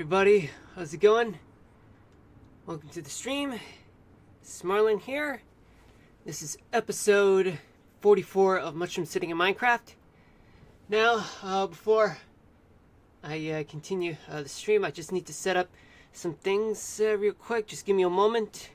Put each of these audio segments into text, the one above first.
Everybody, how's it going? Welcome to the stream. This is Marlon here. This is episode 44 of Mushroom Sitting in Minecraft. Now, before I continue the stream, I just need to set up some things real quick. Just give me a moment.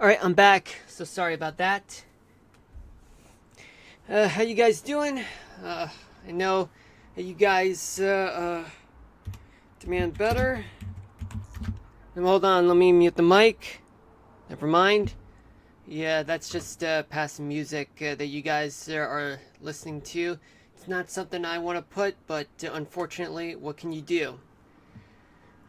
Alright, I'm back. So sorry about that. How you guys doing? I know you guys demand better. Hold on, let me mute the mic. Never mind. Yeah, that's just passing music that you guys are listening to. It's not something I want to put, but unfortunately, what can you do?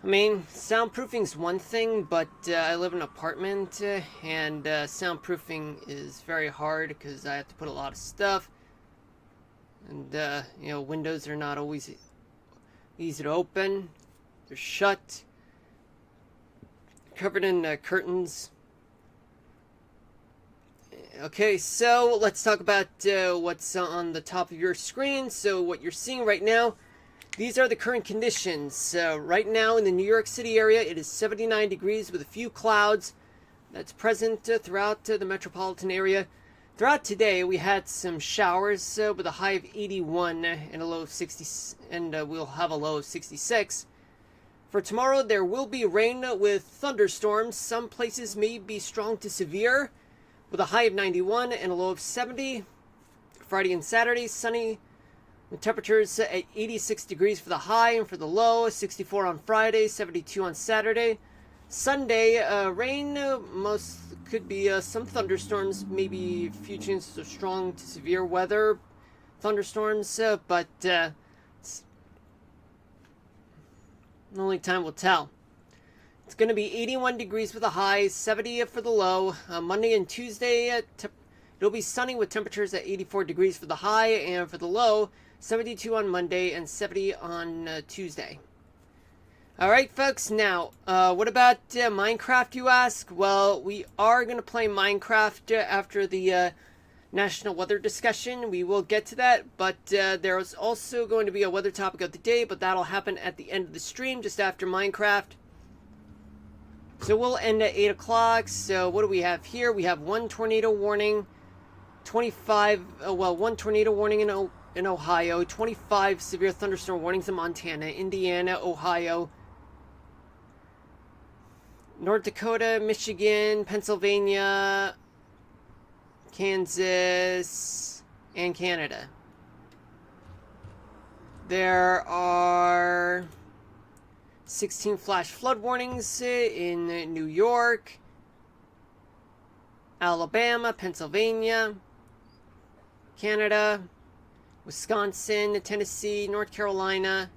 I mean, soundproofing's one thing, but I live in an apartment, and soundproofing is very hard because I have to put a lot of stuff. And, windows are not always easy to open. They're shut. Covered in curtains. Okay, so let's talk about what's on the top of your screen. So what you're seeing right now, these are the current conditions. Right now in the New York City area, it is 79 degrees with a few clouds that's present throughout the metropolitan area. Throughout today, we had some showers with a high of 81 and a low of 60, and we'll have a low of 66. For tomorrow, there will be rain with thunderstorms. Some places may be strong to severe, with a high of 91 and a low of 70. Friday and Saturday, sunny with temperatures at 86 degrees for the high and for the low, 64 on Friday, 72 on Saturday. Sunday, rain, most could be some thunderstorms, maybe a few chances of strong to severe weather thunderstorms, but only time will tell. It's going to be 81 degrees for the high, 70 for the low. Monday and Tuesday, it'll be sunny with temperatures at 84 degrees for the high, and for the low, 72 on Monday and 70 on Tuesday. Alright, folks, now, what about Minecraft, you ask? Well, we are going to play Minecraft after the national weather discussion. We will get to that, but there is also going to be a weather topic of the day, but that'll happen at the end of the stream, just after Minecraft. So we'll end at 8 o'clock. So what do we have here? We have one tornado warning, 1 tornado warning in Ohio, 25 severe thunderstorm warnings in Montana, Indiana, Ohio, North Dakota, Michigan, Pennsylvania, Kansas, and Canada. There are 16 flash flood warnings in New York, Alabama, Pennsylvania, Canada, Wisconsin, Tennessee, North Carolina.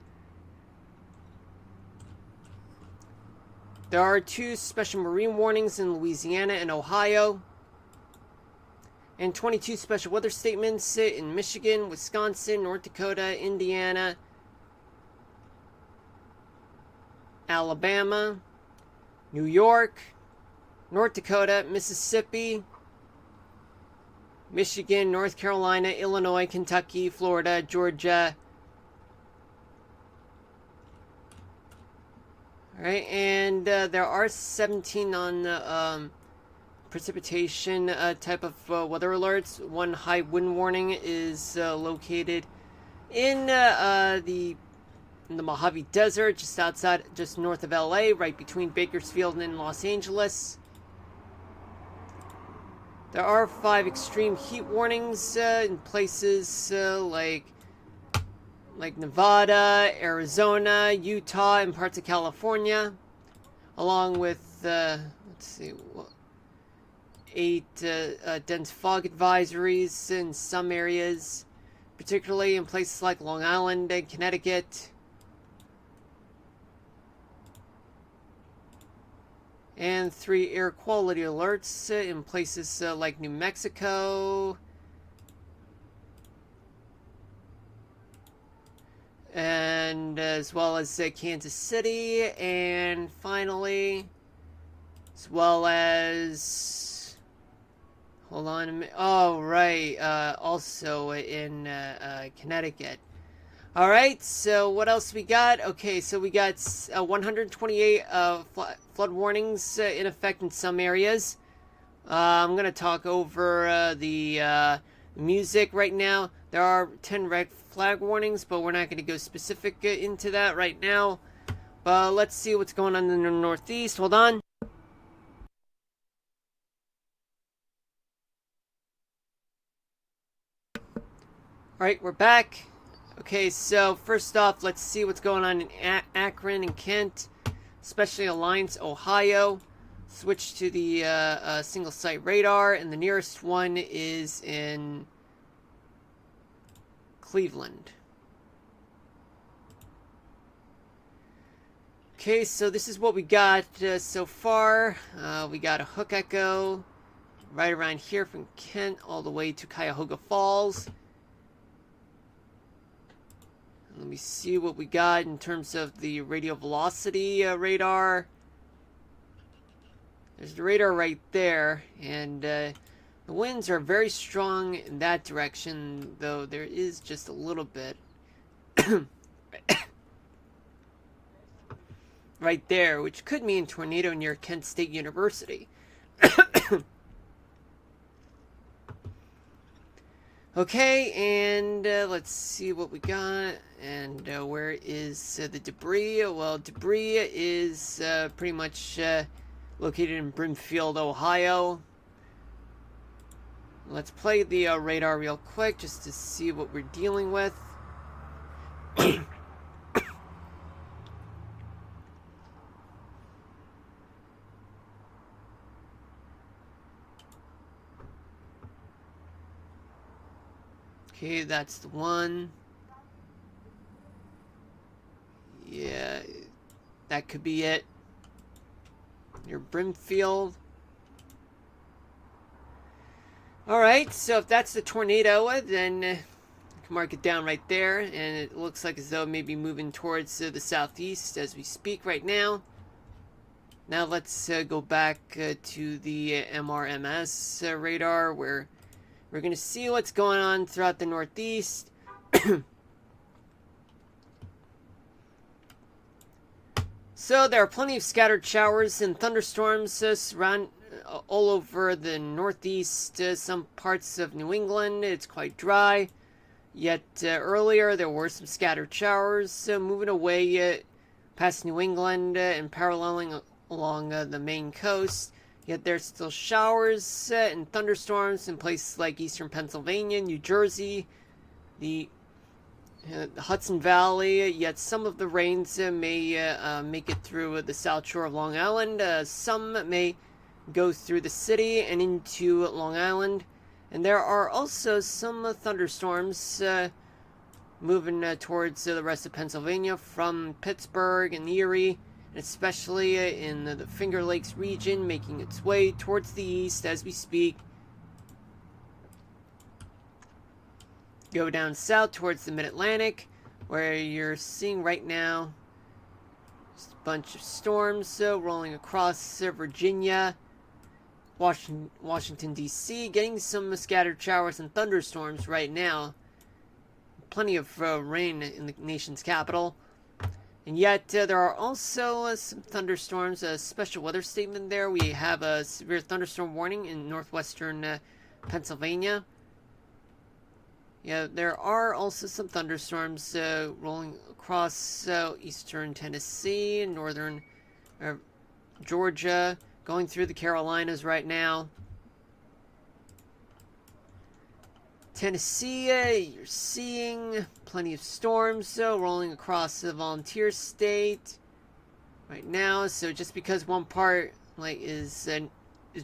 There are 2 special marine warnings in Louisiana and Ohio, and 22 special weather statements in Michigan, Wisconsin, North Dakota, Indiana, Alabama, New York, North Dakota, Mississippi, Michigan, North Carolina, Illinois, Kentucky, Florida, Georgia. Alright, and there are 17 on precipitation type of weather alerts. 1 high wind warning is located in the Mojave Desert, just north of LA, right between Bakersfield and Los Angeles. There are 5 extreme heat warnings in places like Nevada, Arizona, Utah, and parts of California, along with, 8 dense fog advisories in some areas, particularly in places like Long Island and Connecticut. And 3 air quality alerts in places like New Mexico, and as well as Kansas City, and finally, as well as, hold on a minute, oh right, also in Connecticut. Alright, so what else we got? Okay, so we got 128 flood warnings in effect in some areas. I'm going to talk over the music right now. There are 10 red flag warnings, but we're not going to go specific into that right now. But let's see what's going on in the Northeast. Hold on. Alright, we're back. Okay, so first off, let's see what's going on in Akron and Kent, especially Alliance, Ohio. Switch to the single site radar, and the nearest one is in Cleveland. Okay, so this is what we got so far. We got a hook echo right around here from Kent all the way to Cuyahoga Falls. Let me see what we got in terms of the radial velocity radar. There's the radar right there, and the winds are very strong in that direction, though there is just a little bit right there, which could mean tornado near Kent State University. Okay, and let's see what we got, and where is the debris? Well, debris is pretty much located in Brimfield, Ohio. Let's play the radar real quick just to see what we're dealing with. Okay, that's the one. Yeah, that could be it. Near Brimfield. Alright, so if that's the tornado, then you can mark it down right there. And it looks like as though it may be moving towards the southeast as we speak right now. Now let's go back to the MRMS radar, where we're going to see what's going on throughout the Northeast. So there are plenty of scattered showers and thunderstorms around all over the Northeast. Some parts of New England, it's quite dry. Yet earlier there were some scattered showers moving away past New England and paralleling along the Maine coast. Yet there's still showers and thunderstorms in places like eastern Pennsylvania, New Jersey, the Hudson Valley. Yet some of the rains may make it through the south shore of Long Island. Some may go through the city and into Long Island. And there are also some thunderstorms moving towards the rest of Pennsylvania from Pittsburgh and Erie, and especially in the Finger Lakes region, making its way towards the east as we speak. Go down south towards the Mid-Atlantic, where you're seeing right now just a bunch of storms rolling across Virginia, Washington, D.C., getting some scattered showers and thunderstorms right now. Plenty of rain in the nation's capital. And yet, there are also some thunderstorms. A special weather statement there. We have a severe thunderstorm warning in northwestern Pennsylvania. Yeah, there are also some thunderstorms rolling across eastern Tennessee, northern Georgia, going through the Carolinas right now. Tennessee, you're seeing plenty of storms rolling across the Volunteer State right now. So just because one part is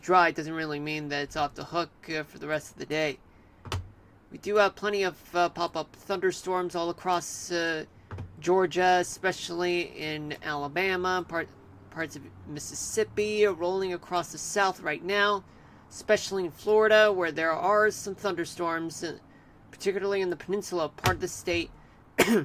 dry doesn't really mean that it's off the hook for the rest of the day. We do have plenty of pop-up thunderstorms all across Georgia, especially in Alabama, parts of Mississippi, rolling across the south right now. Especially in Florida, where there are some thunderstorms, particularly in the peninsula part of the state. It's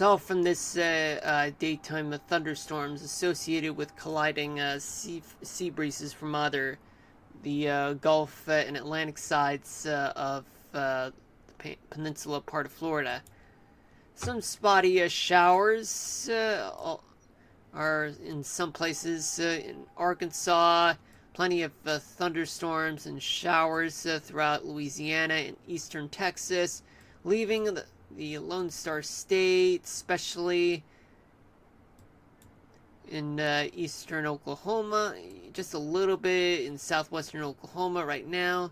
all from this daytime thunderstorms associated with colliding sea breezes from either the Gulf and Atlantic sides of the peninsula part of Florida. Some spotty showers are in some places in Arkansas. Plenty of thunderstorms and showers throughout Louisiana and eastern Texas, leaving the Lone Star State, especially in eastern Oklahoma, just a little bit in southwestern Oklahoma right now.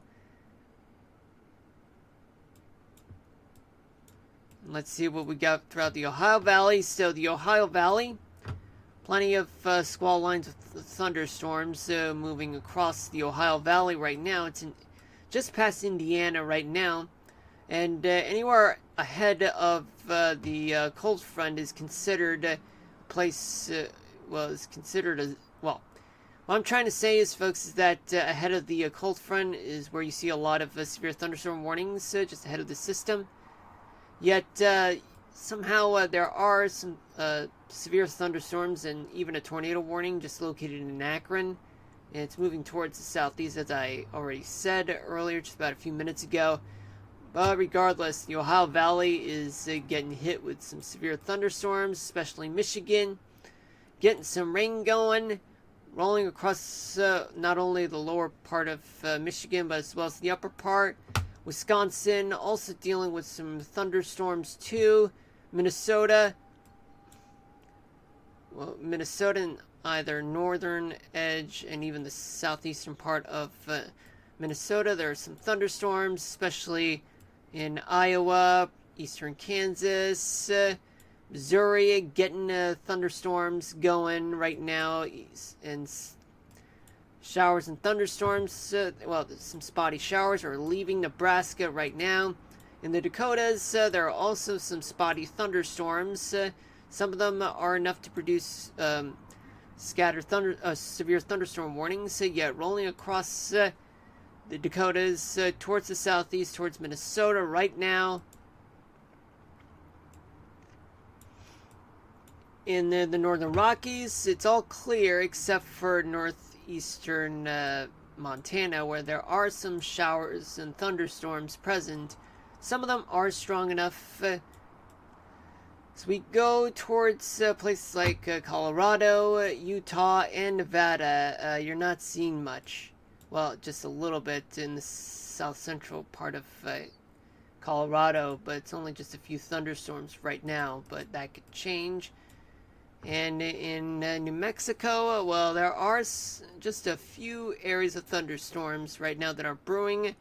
Let's see what we got throughout the Ohio Valley. So the Ohio Valley, plenty of squall lines with thunderstorms moving across the Ohio Valley right now. It's just past Indiana right now. And anywhere ahead of the cold front is considered a place, is considered a, well, what I'm trying to say is, folks, is that ahead of the cold front is where you see a lot of severe thunderstorm warnings, just ahead of the system. Yet, somehow there are some severe thunderstorms and even a tornado warning just located in Akron. And it's moving towards the southeast, as I already said earlier, just about a few minutes ago. But regardless, the Ohio Valley is getting hit with some severe thunderstorms, especially Michigan. Getting some rain going, rolling across not only the lower part of Michigan, but as well as the upper part. Wisconsin also dealing with some thunderstorms too. Minnesota in either northern edge and even the southeastern part of Minnesota, there are some thunderstorms, especially in Iowa, eastern Kansas, Missouri, getting thunderstorms going right now, and showers and thunderstorms. Some spotty showers are leaving Nebraska right now. In the Dakotas, there are also some spotty thunderstorms. Some of them are enough to produce severe thunderstorm warnings, yet rolling across the Dakotas towards the southeast, towards Minnesota right now. In the northern Rockies, it's all clear except for northeastern Montana, where there are some showers and thunderstorms present. Some of them are strong enough. So we go towards places like Colorado, Utah, and Nevada. You're not seeing much. Well, just a little bit in the south central part of Colorado, but it's only just a few thunderstorms right now, but that could change. And in New Mexico, well, there are just a few areas of thunderstorms right now that are brewing.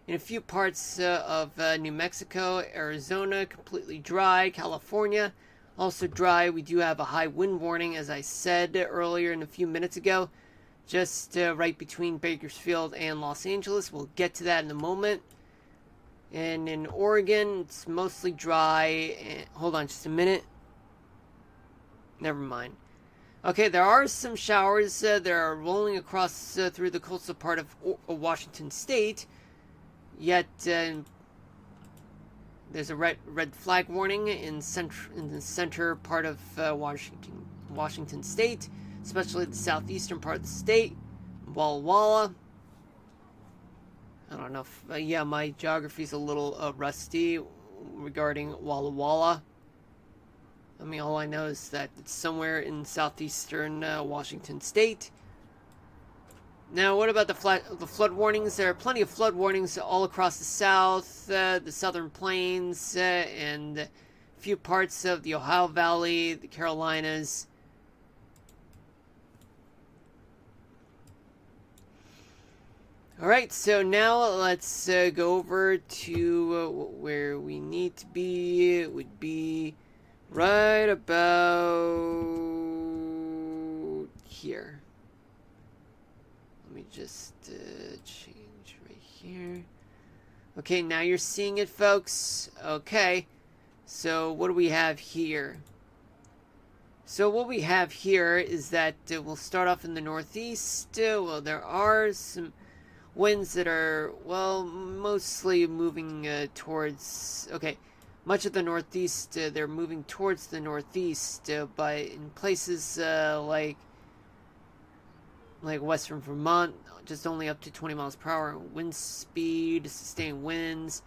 In a few parts of New Mexico, Arizona, completely dry. California, also dry. We do have a high wind warning, as I said earlier in a few minutes ago, just right between Bakersfield and Los Angeles. We'll get to that in a moment. And in Oregon, it's mostly dry. Hold on just a minute. Never mind. Okay, there are some showers that are rolling across through the coastal part of Washington State. Yet there's a red flag warning in the center part of Washington State, especially the southeastern part of the state, Walla Walla. I don't know if yeah, my geography's a little rusty regarding Walla Walla. I mean, all I know is that it's somewhere in southeastern Washington State. Now, what about the flood warnings? There are plenty of flood warnings all across the south, the southern plains, and a few parts of the Ohio Valley, the Carolinas. Alright, so now let's go over to where we need to be. It would be right about here. Let me just change right here. Okay, now you're seeing it, folks. Okay, so what do we have here? So what we have here is that we'll start off in the northeast. Well, there are some winds that are, well, mostly moving towards, okay, much of the northeast, they're moving towards the northeast, but in places like western Vermont, just only up to 20 miles per hour wind speed, sustained winds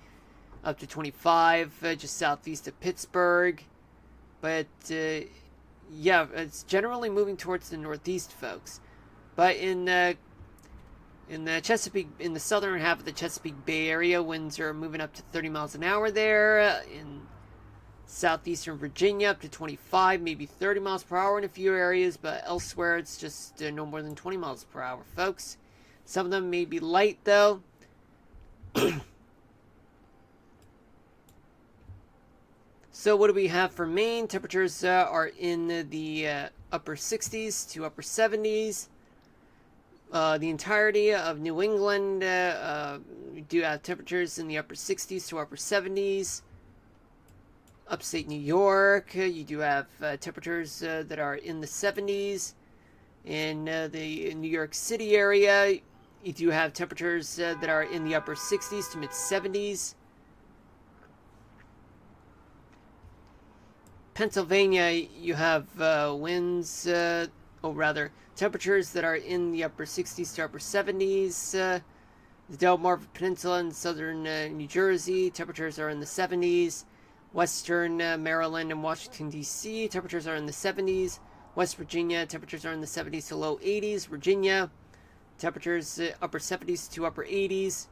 up to 25, just southeast of Pittsburgh. But yeah, it's generally moving towards the northeast, folks. But in the Chesapeake, in the southern half of the Chesapeake Bay area, winds are moving up to 30 miles an hour there. In southeastern Virginia, up to 25, maybe 30 miles per hour in a few areas, but elsewhere it's just no more than 20 miles per hour, folks. Some of them may be light, though. So what do we have for Maine? Temperatures are in the upper 60s to upper 70s. The entirety of New England, we do have temperatures in the upper 60s to upper 70s. Upstate New York, you do have temperatures that are in the 70s. In the New York City area, you do have temperatures that are in the upper 60s to mid 70s. Pennsylvania, you have winds, temperatures that are in the upper 60s to upper 70s. The Delmarva Peninsula in southern New Jersey, temperatures are in the 70s. Western Maryland and Washington, D.C., temperatures are in the 70s. West Virginia, temperatures are in the 70s to low 80s. Virginia, temperatures upper 70s to upper 80s.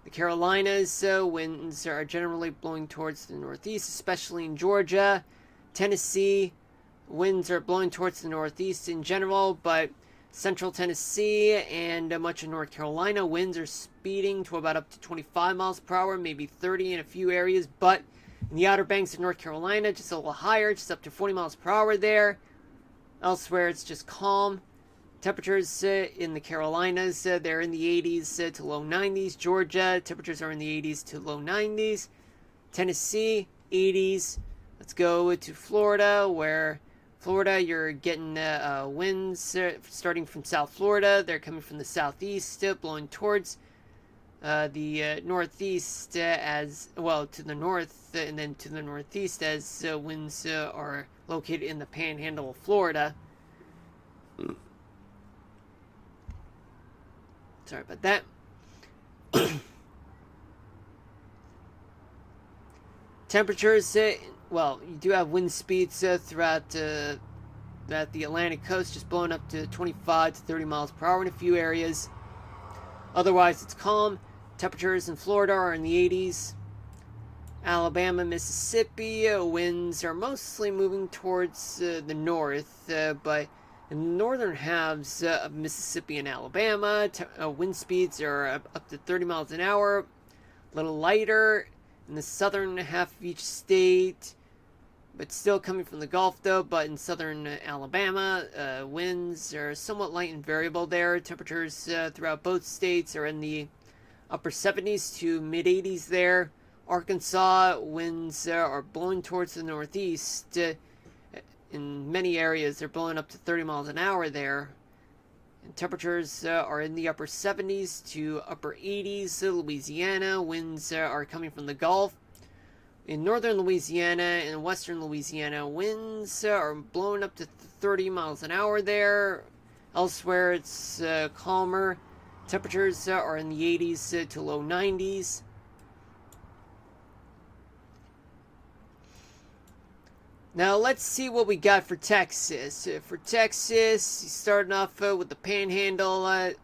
The Carolinas, winds are generally blowing towards the northeast, especially in Georgia. Tennessee, winds are blowing towards the northeast in general, but central Tennessee and much of North Carolina, winds are speeding to about up to 25 miles per hour, maybe 30 in a few areas, but in the Outer Banks of North Carolina, just a little higher, just up to 40 miles per hour there. Elsewhere, it's just calm. Temperatures in the Carolinas, they're in the 80s to low 90s. Georgia, temperatures are in the 80s to low 90s. Tennessee, 80s. Let's go to Florida, where Florida, you're getting winds starting from South Florida. They're coming from the southeast, blowing towards the northeast as well, to the north and then to the northeast as winds are located in the panhandle of Florida. Sorry about that. Temperatures, well, you do have wind speeds throughout the Atlantic coast, just blowing up to 25 to 30 miles per hour in a few areas. Otherwise, it's calm. Temperatures in Florida are in the 80s. Alabama, Mississippi, winds are mostly moving towards the north, but in the northern halves of Mississippi and Alabama, wind speeds are up to 30 miles an hour, a little lighter in the southern half of each state, but still coming from the Gulf though. But in southern Alabama, winds are somewhat light and variable there. Temperatures throughout both states are in the upper 70s to mid 80s there. Arkansas, winds are blowing towards the northeast. In many areas, they're blowing up to 30 miles an hour there. And temperatures are in the upper 70s to upper 80s. Louisiana, winds are coming from the Gulf. In northern Louisiana and western Louisiana, winds are blowing up to 30 miles an hour there. Elsewhere, it's calmer. Temperatures are in the 80s to low 90s. Now let's see what we got for Texas. For Texas, starting off with the Panhandle.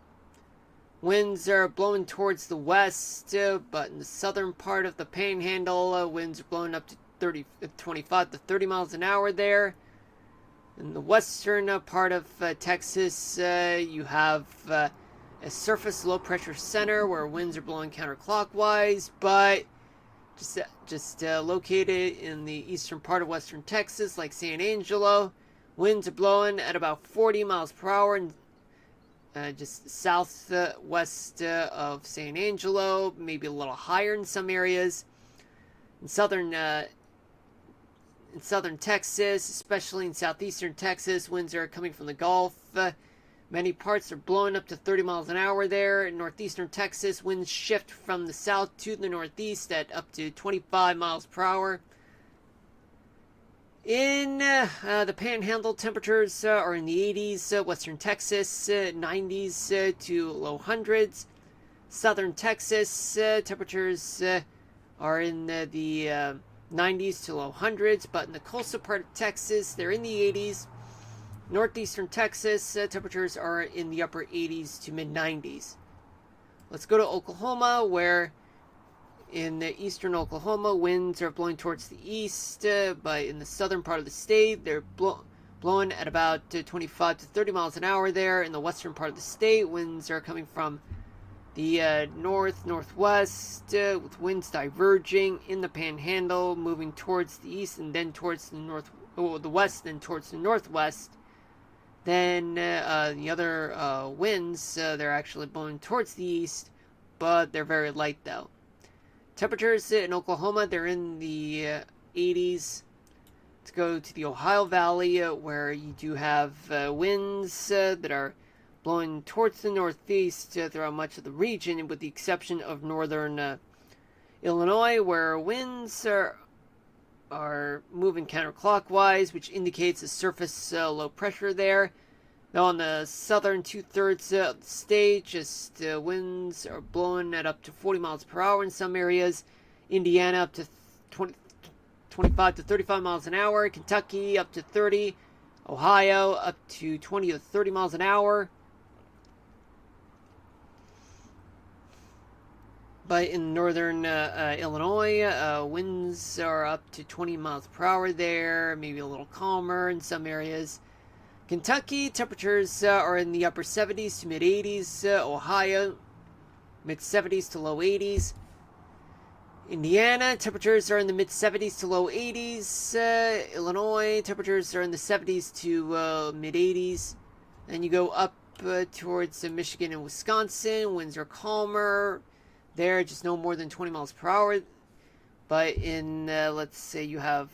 Winds are blowing towards the west, but in the southern part of the Panhandle, winds are blowing up to 25 to 30 miles an hour there. In the western part of Texas, you have a surface low pressure center where winds are blowing counterclockwise, but just located in the eastern part of western Texas, like San Angelo, winds are blowing at about 40 miles per hour, and just southwest of San Angelo, maybe a little higher in some areas. In southern Texas, especially in southeastern Texas, winds are coming from the Gulf. Many parts are blowing up to 30 miles an hour there. In northeastern Texas, winds shift from the south to the northeast at up to 25 miles per hour. In the Panhandle, temperatures are in the 80s. Western Texas, 90s to low hundreds. Southern Texas, temperatures are in the 90s to low hundreds. But in the coastal part of Texas, they're in the 80s. Northeastern Texas, temperatures are in the upper 80s to mid 90s. Let's go to Oklahoma, where in the eastern Oklahoma, winds are blowing towards the east, but in the southern part of the state, they're blowing at about 25 to 30 miles an hour there. In the western part of the state, winds are coming from the northwest, with winds diverging in the Panhandle, moving towards the east and then towards the west, then towards the northwest. Then the other winds, they're actually blowing towards the east, but they're very light though. Temperatures in Oklahoma, they're in the 80s. Let's go to the Ohio Valley, where you do have winds that are blowing towards the northeast throughout much of the region, with the exception of northern Illinois, where winds are moving counterclockwise, which indicates a surface low pressure there. Now on the southern two-thirds of the state, just winds are blowing at up to 40 miles per hour in some areas. Indiana up to 25 to 35 miles an hour. Kentucky up to 30. Ohio up to 20 to 30 miles an hour. But in northern Illinois, winds are up to 20 miles per hour there, maybe a little calmer in some areas. Kentucky, temperatures are in the upper 70s to mid 80s. Ohio, mid 70s to low 80s. Indiana, temperatures are in the mid 70s to low 80s. Illinois, temperatures are in the 70s to mid 80s. Then you go up towards Michigan and Wisconsin, winds are calmer. There, just no more than 20 miles per hour. But in, let's say you have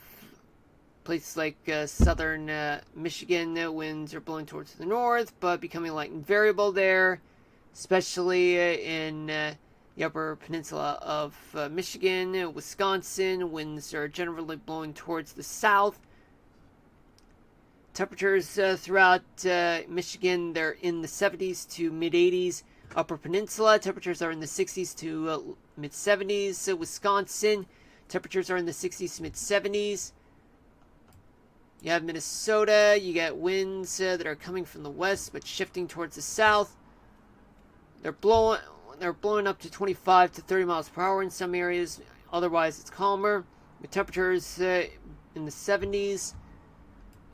places like southern Michigan, winds are blowing towards the north, but becoming light and variable there, especially in the upper peninsula of Michigan. Wisconsin, winds are generally blowing towards the south. Temperatures throughout Michigan, they're in the 70s to mid 80s. Upper Peninsula, temperatures are in the 60s to mid 70s. Wisconsin, temperatures are in the 60s to mid 70s. You have Minnesota, you get winds that are coming from the west but shifting towards the south. They're blowing up to 25 to 30 miles per hour in some areas. otherwise it's calmer. The temperatures in the 70s.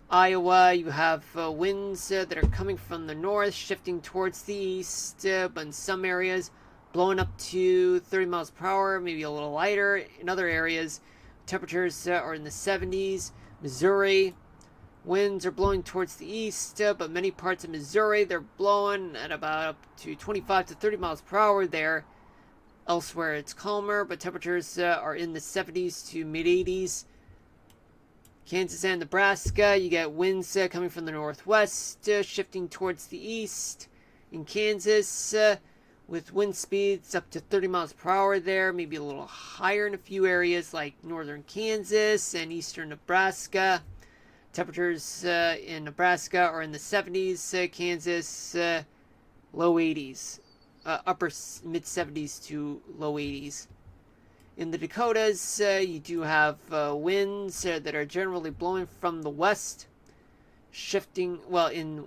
Iowa, you have winds that are coming from the north, shifting towards the east, but in some areas blowing up to 30 miles per hour, maybe a little lighter. In other areas, temperatures are in the 70s. Missouri, winds are blowing towards the east, but many parts of Missouri, they're blowing at about up to 25 to 30 miles per hour there. Elsewhere, it's calmer, but temperatures are in the 70s to mid-80s. Kansas and Nebraska, you get winds coming from the northwest, shifting towards the east. In Kansas, with wind speeds up to 30 miles per hour there, maybe a little higher in a few areas like northern Kansas and eastern Nebraska. Temperatures in Nebraska are in the 70s, Kansas, low 80s, upper mid 70s to low 80s. In the Dakotas, you do have winds that are generally blowing from the west, shifting. Well, in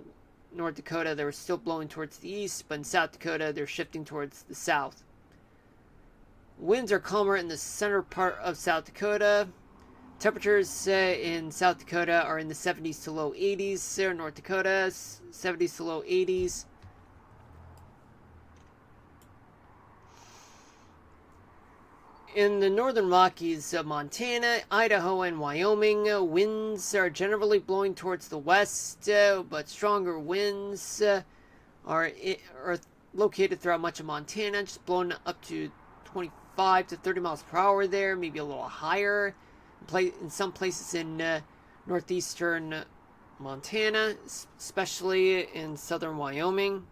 North Dakota, they're still blowing towards the east, but in South Dakota, they're shifting towards the south. Winds are calmer in the center part of South Dakota. Temperatures in South Dakota are in the 70s to low 80s. North Dakota, 70s to low 80s. In the northern Rockies, Montana, Idaho, and Wyoming, winds are generally blowing towards the west, but stronger winds are located throughout much of Montana, just blowing up to 25 to 30 miles per hour there, maybe a little higher. In some places in northeastern Montana, especially in southern Wyoming.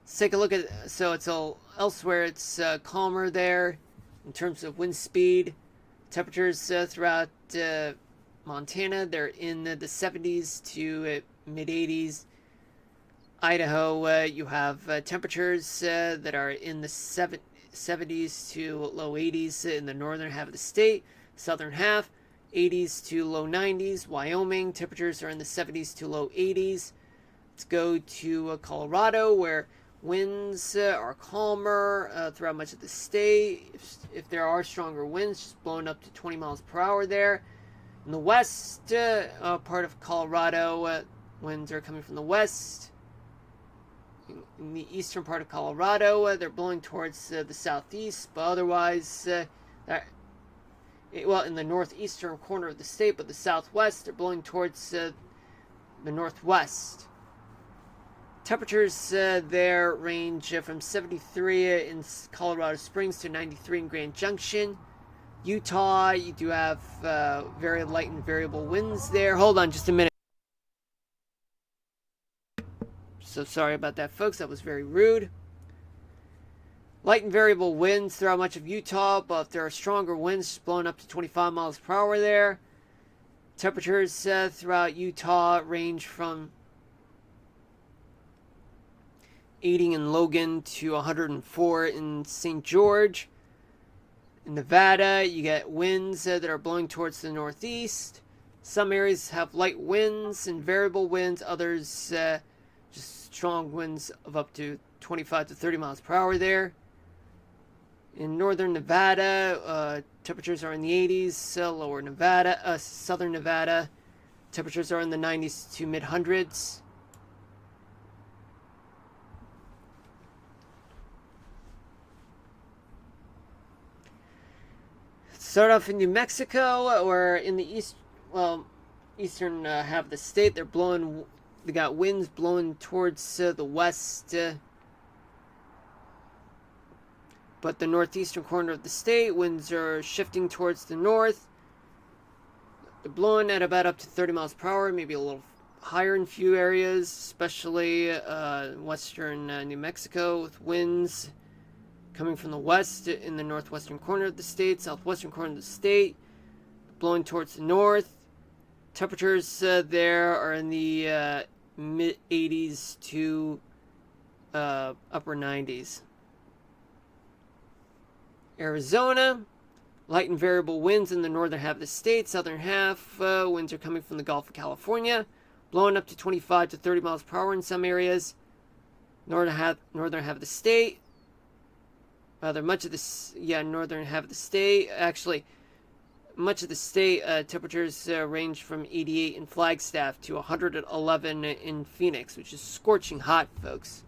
Let's take a look at, so it's elsewhere, it's calmer there in terms of wind speed. Temperatures throughout Montana, they're in the 70s to mid 80s. Idaho, you have temperatures that are in the 70s to low 80s in the northern half of the state. Southern half, 80s to low 90s. Wyoming, temperatures are in the 70s to low 80s. Let's go to Colorado, where winds are calmer throughout much of the state. If there are stronger winds, just blowing up to 20 miles per hour there. In the west part of Colorado, winds are coming from the west. In the eastern part of Colorado, they're blowing towards the southeast, but otherwise, in the northeastern corner of the state, but the southwest, they're blowing towards the northwest. Temperatures there range from 73 in Colorado Springs to 93 in Grand Junction. Utah, you do have very light and variable winds there. Hold on just a minute. So sorry about that, folks. That was very rude. Light and variable winds throughout much of Utah, but if there are stronger winds blowing up to 25 miles per hour there. Temperatures throughout Utah range from 80 in Logan to 104 in St. George. In Nevada, you get winds that are blowing towards the northeast. Some areas have light winds and variable winds, others just strong winds of up to 25 to 30 miles per hour there. In northern Nevada, temperatures are in the 80s. Southern Nevada, temperatures are in the 90s to mid-hundreds. Start off in New Mexico, or in the eastern half of the state. They got winds blowing towards the west, but the northeastern corner of the state, winds are shifting towards the north. They're blowing at about up to 30 miles per hour, maybe a little higher in a few areas, especially western New Mexico, with winds coming from the west in the northwestern corner of the state, southwestern corner of the state, blowing towards the north. Temperatures there are in the mid 80s to upper 90s. Arizona, light and variable winds in the northern half of the state. Southern half, winds are coming from the Gulf of California, blowing up to 25 to 30 miles per hour in some areas. northern half of the state. Rather, much of this, northern half of the state. Actually, much of the state temperatures range from 88 in Flagstaff to 111 in Phoenix, which is scorching hot, folks.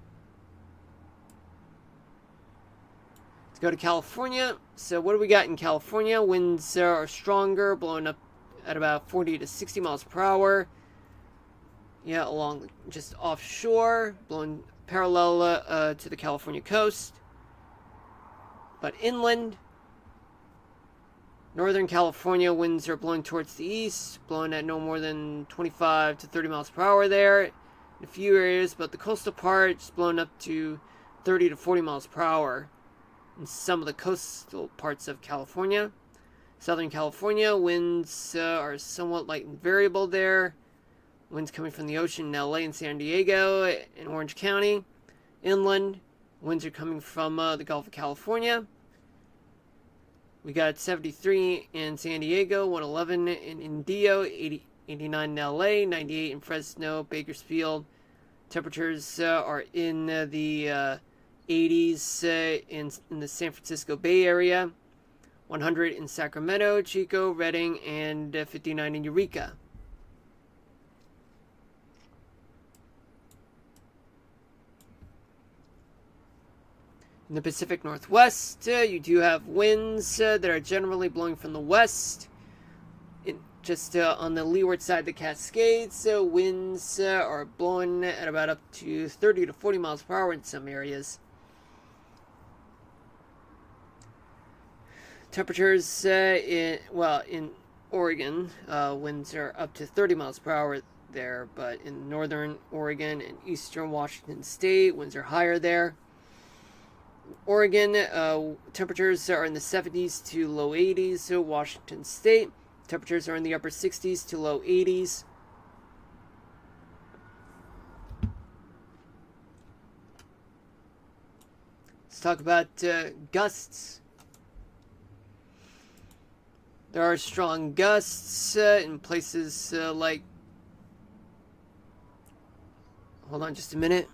Let's go to California. So what do we got in California? Winds are stronger, blowing up at about 40 to 60 miles per hour. Yeah, along just offshore, blowing parallel to the California coast. But inland, Northern California, winds are blowing towards the east, blowing at no more than 25 to 30 miles per hour there in a few areas, but the coastal part is blowing up to 30 to 40 miles per hour in some of the coastal parts of California. Southern California, winds are somewhat light and variable there. Winds coming from the ocean in LA and San Diego and Orange County. Inland, winds are coming from the Gulf of California. We got 73 in San Diego, 111 in Indio, 89 in LA, 98 in Fresno, Bakersfield. Temperatures are in the 80s in the San Francisco Bay Area, 100 in Sacramento, Chico, Redding, and 59 in Eureka. In the Pacific Northwest, you do have winds that are generally blowing from the west. Just on the leeward side of the Cascades, winds are blowing at about up to 30 to 40 miles per hour in some areas. Temperatures in Oregon, winds are up to 30 miles per hour there, but in northern Oregon and eastern Washington State, winds are higher there. Oregon, temperatures are in the 70s to low 80s. So Washington State, temperatures are in the upper 60s to low 80s. Let's talk about gusts. There are strong gusts in places like... Hold on just a minute.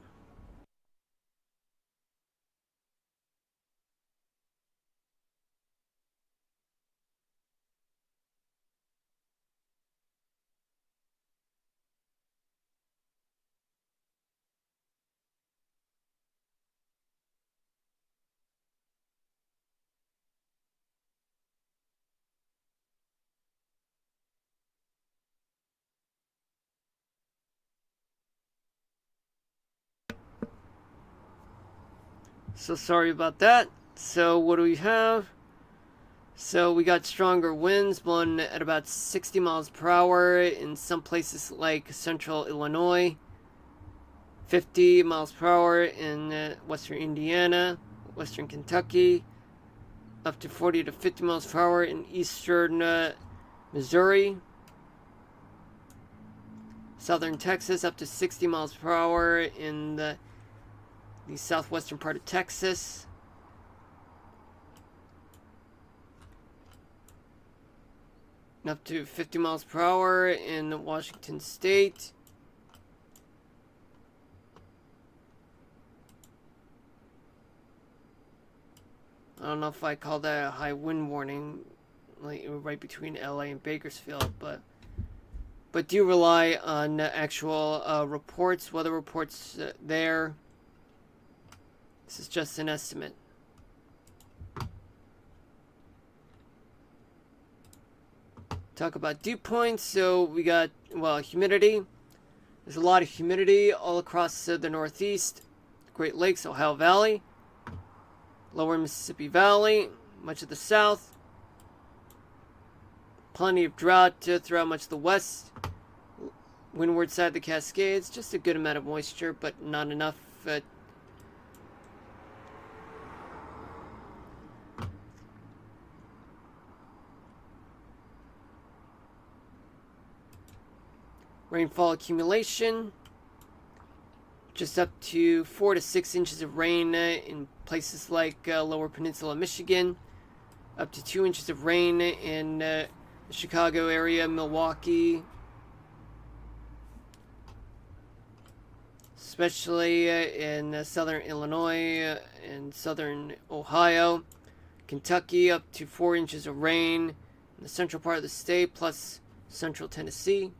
So sorry about that. So what do we have? So we got stronger winds blowing at about 60 miles per hour in some places like central Illinois. 50 miles per hour in western Indiana, western Kentucky. Up to 40 to 50 miles per hour in eastern Missouri. Southern Texas up to 60 miles per hour in the southwestern part of Texas. And up to 50 miles per hour in Washington State. I don't know if I call that a high wind warning, like right between LA and Bakersfield, but do rely on actual reports, weather reports there. This is just an estimate. Talk about dew points. So we got, humidity. There's a lot of humidity all across the Northeast, Great Lakes, Ohio Valley, Lower Mississippi Valley, much of the South. Plenty of drought throughout much of the West. Windward side of the Cascades, just a good amount of moisture, but not enough rainfall accumulation, just up to 4 to 6 inches of rain in places like Lower Peninsula, Michigan, up to 2 inches of rain in the Chicago area, Milwaukee, especially in southern Illinois and southern Ohio. Kentucky up to 4 inches of rain in the central part of the state, plus central Tennessee.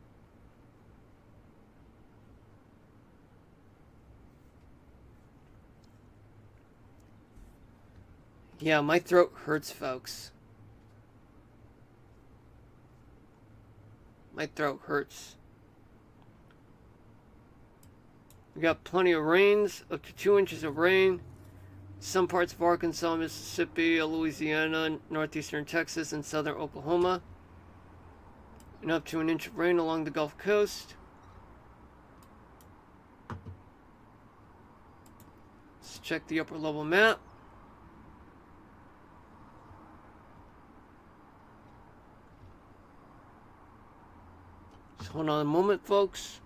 Yeah, my throat hurts, folks. My throat hurts. We got plenty of rains, up to 2 inches of rain. Some parts of Arkansas, Mississippi, Louisiana, northeastern Texas, and southern Oklahoma. And up to 1 inch of rain along the Gulf Coast. Let's check the upper level map. Just hold on a moment, folks.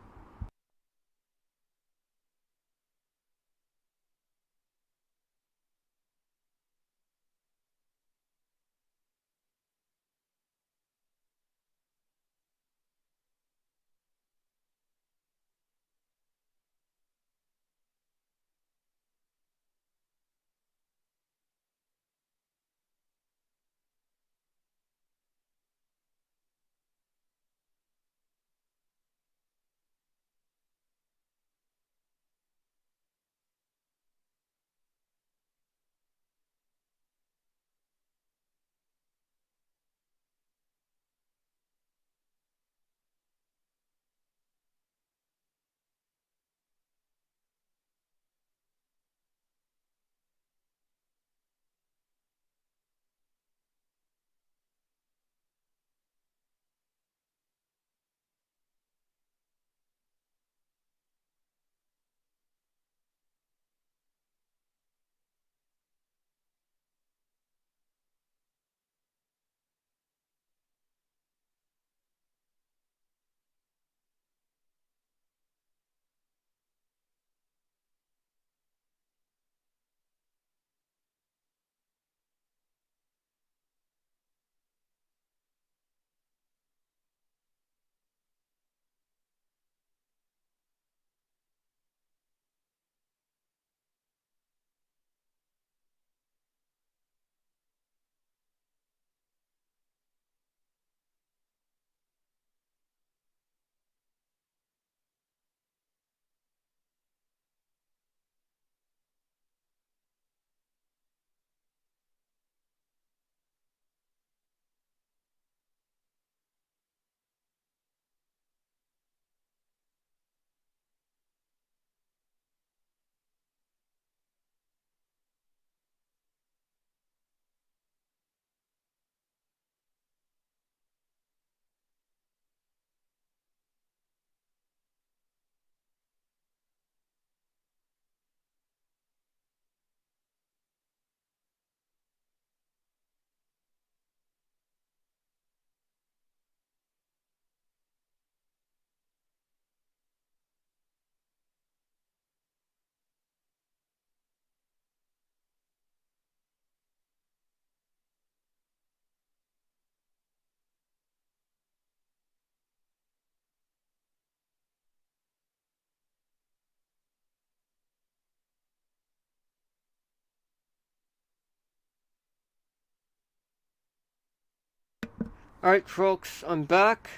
Alright, folks, I'm back.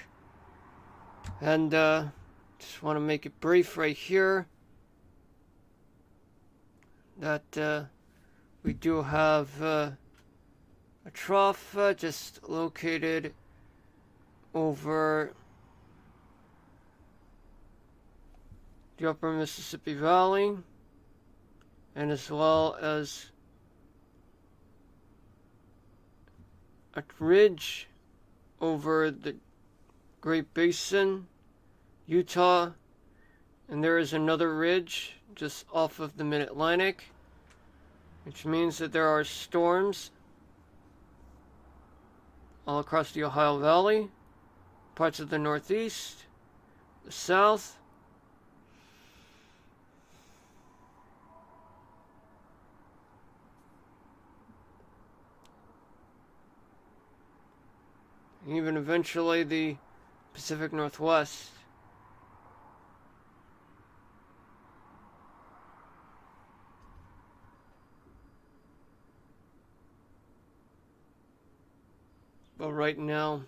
And just want to make it brief right here that we do have a trough just located over the upper Mississippi Valley, and as well as a ridge over the Great Basin, Utah, and there is another ridge just off of the Mid-Atlantic, which means that there are storms all across the Ohio Valley, parts of the Northeast, the South, and even eventually the Pacific Northwest. But right now,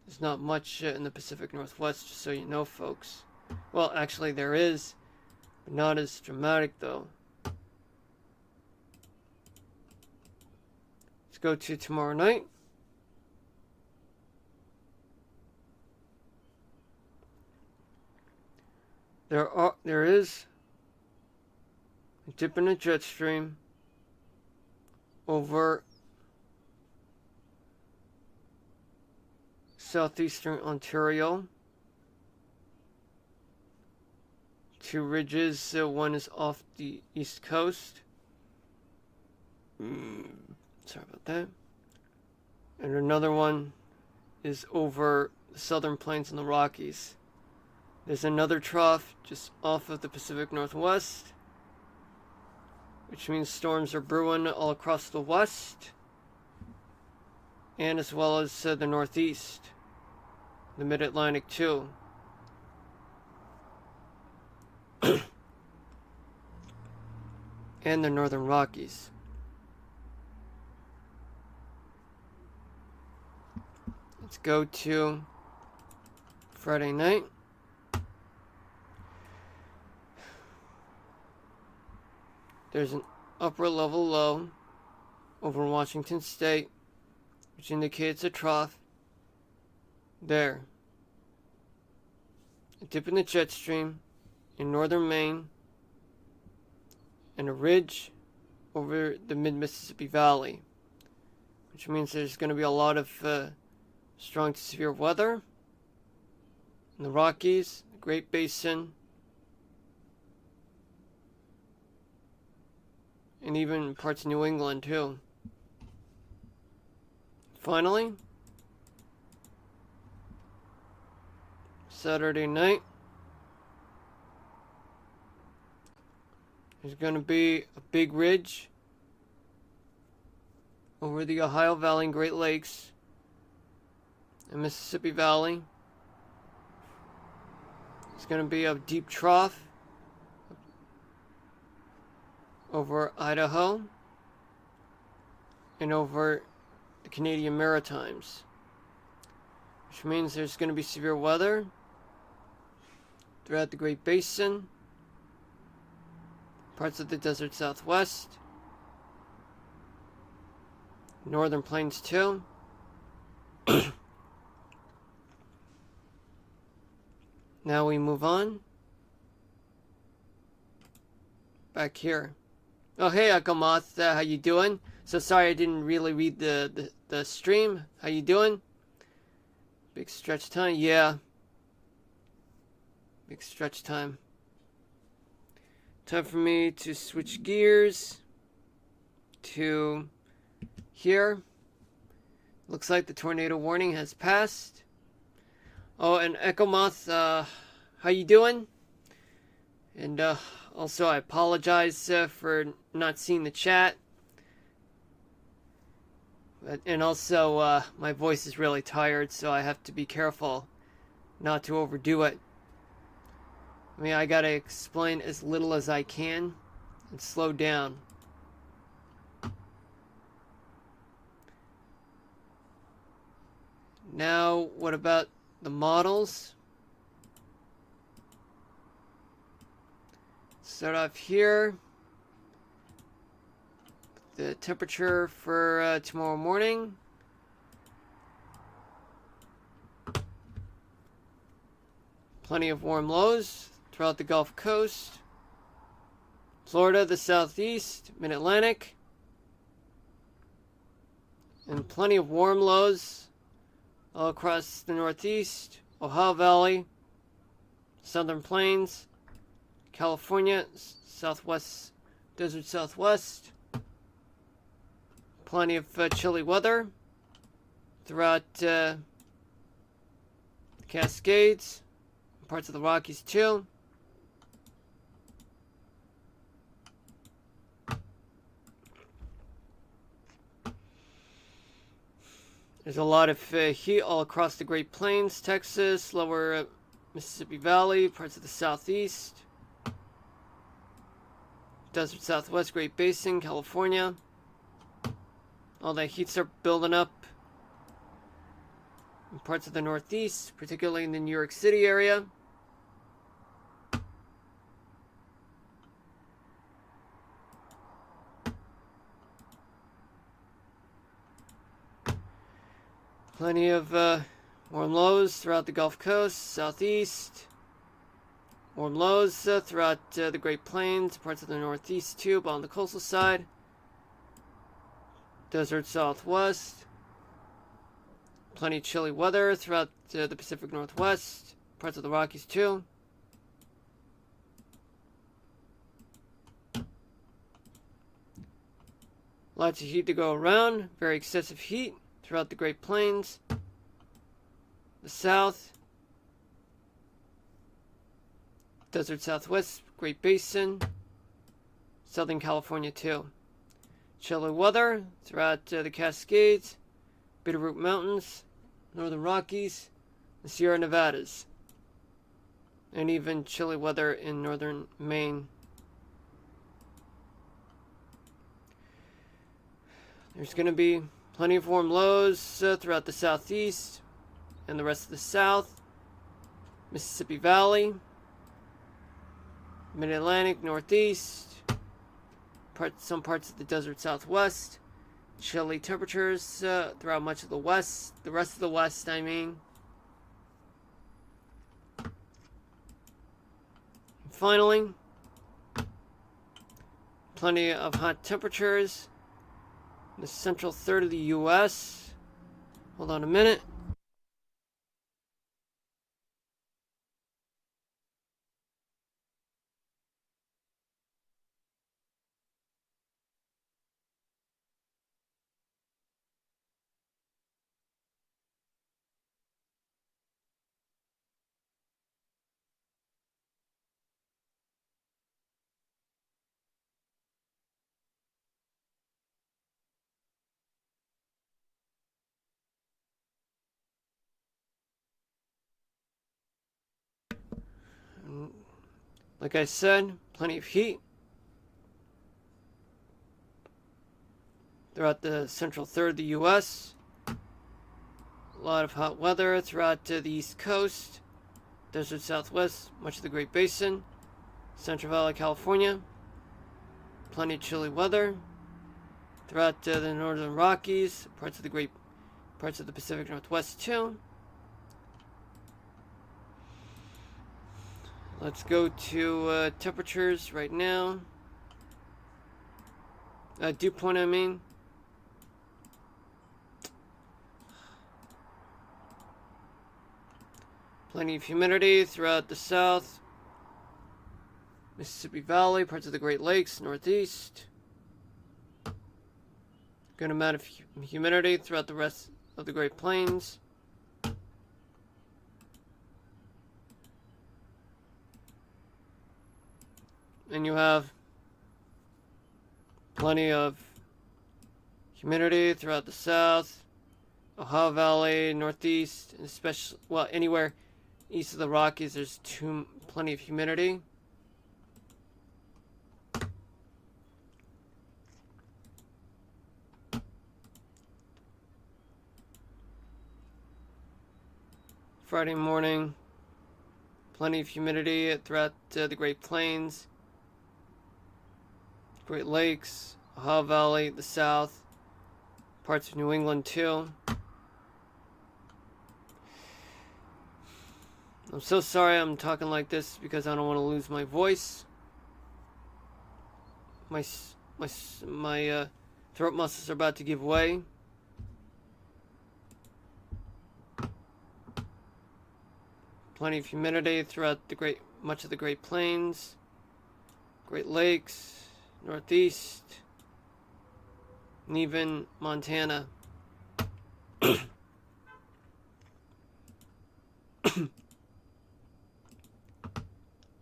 there's not much in the Pacific Northwest, just so you know, folks. Well, actually there is, but not as dramatic though. Let's go to tomorrow night. There is a dip in the jet stream over southeastern Ontario. Two ridges, one is off the east coast. Sorry about that. And another one is over the southern plains and the Rockies. There's another trough just off of the Pacific Northwest, which means storms are brewing all across the west, and as well as the northeast, the mid-Atlantic too. And the northern Rockies. Let's go to Friday night. There's an upper level low over Washington State, which indicates a trough. There. A dip in the jet stream in northern Maine, and a ridge over the mid-Mississippi Valley, which means there's going to be a lot of strong to severe weather in the Rockies, the Great Basin, and even parts of New England too. Finally, Saturday night, there's going to be a big ridge over the Ohio Valley and Great Lakes and Mississippi Valley. It's going to be a deep trough over Idaho and over the Canadian Maritimes, which means there's going to be severe weather throughout the Great Basin, parts of the desert Southwest, northern plains too. Now we move on back here. Oh, hey, Akamoth, how you doing? So sorry I didn't really read the stream. How you doing? Big stretch time? Yeah. Big stretch time. Time for me to switch gears to here. Looks like the tornado warning has passed. Oh, and Echomoth, how you doing? And also, I apologize for not seeing the chat. And also, my voice is really tired, so I have to be careful not to overdo it. I mean, I gotta explain as little as I can and slow down. Now, what about the models? Start off here. The temperature for tomorrow morning. Plenty of warm lows throughout the Gulf Coast. Florida, the southeast, mid-Atlantic. And plenty of warm lows all across the northeast, Ohio Valley, southern plains, California, southwest, desert southwest. Plenty of chilly weather throughout the Cascades, parts of the Rockies too. There's a lot of heat all across the Great Plains, Texas, lower Mississippi Valley, parts of the southeast, desert southwest, Great Basin, California. All that heat's are building up parts of the Northeast, particularly in the New York City area. Plenty of warm lows throughout the Gulf Coast, Southeast. Warm lows throughout the Great Plains, parts of the Northeast too, but on the coastal side. Desert Southwest. Plenty of chilly weather throughout the Pacific Northwest, parts of the Rockies too. Lots of heat to go around, very excessive heat throughout the Great Plains, the South, Desert Southwest, Great Basin, Southern California too. Chilly weather throughout the Cascades, Bitterroot Mountains, Northern Rockies, the Sierra Nevadas, and even chilly weather in northern Maine. There's going to be plenty of warm lows throughout the Southeast and the rest of the South, Mississippi Valley, Mid-Atlantic, Northeast, some parts of the Desert Southwest. Chilly temperatures throughout much of the West, the rest of the West, I mean. And finally, plenty of hot temperatures in the central third of the U.S. Hold on a minute. Like I said, plenty of heat throughout the central third of the U.S. A lot of hot weather throughout the East Coast, Desert Southwest, much of the Great Basin, Central Valley, California. Plenty of chilly weather throughout the Northern Rockies, parts of the Pacific Northwest too. Let's go to temperatures right now. Dew point, I mean. Plenty of humidity throughout the South, Mississippi Valley, parts of the Great Lakes, Northeast. Good amount of humidity throughout the rest of the Great Plains. And you have plenty of humidity throughout the South, Ohio Valley, Northeast, and especially, well, anywhere east of the Rockies, there's plenty of humidity. Friday morning, plenty of humidity throughout the Great Plains, Great Lakes, Ohio Valley, the South, parts of New England too. I'm so sorry I'm talking like this because I don't want to lose my voice. My throat muscles are about to give way. Plenty of humidity throughout much of the Great Plains, Great Lakes, Northeast, and even Montana.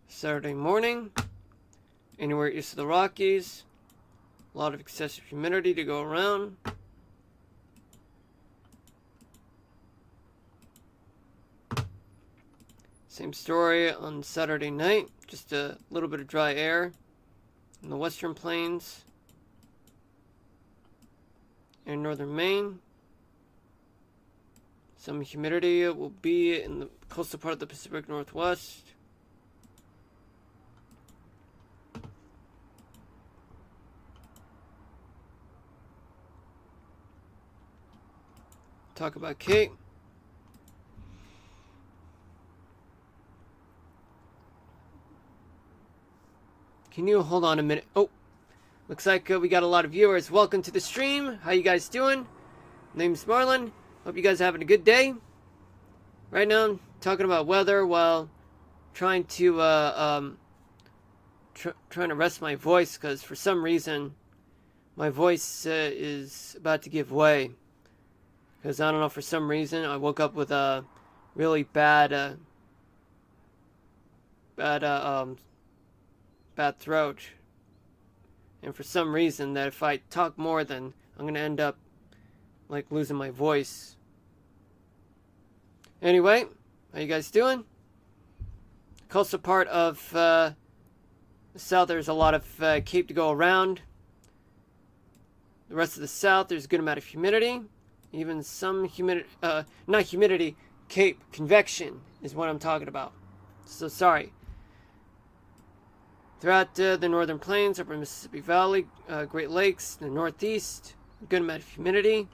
Saturday morning, anywhere east of the Rockies, a lot of excessive humidity to go around. Same story on Saturday night, just a little bit of dry air in the western plains and northern Maine. Some humidity will be in the coastal part of the Pacific Northwest. Talk about Kate. Can you hold on a minute? Oh, looks like we got a lot of viewers. Welcome to the stream. How you guys doing? Name's Marlon. Hope you guys are having a good day. Right now, I'm talking about weather while trying to trying to rest my voice, because for some reason my voice is about to give way. Because I don't know, for some reason I woke up with a really bad throat, and for some reason that if I talk more, then I'm gonna end up like losing my voice. Anyway, how you guys doing? Coastal part of the south, there's a lot of Cape to go around. The rest of the south, there's a good amount of humidity. Even some humidity, not humidity, Cape convection is what I'm talking about. So sorry. Throughout the northern plains, upper Mississippi Valley, Great Lakes, the northeast, a good amount of humidity.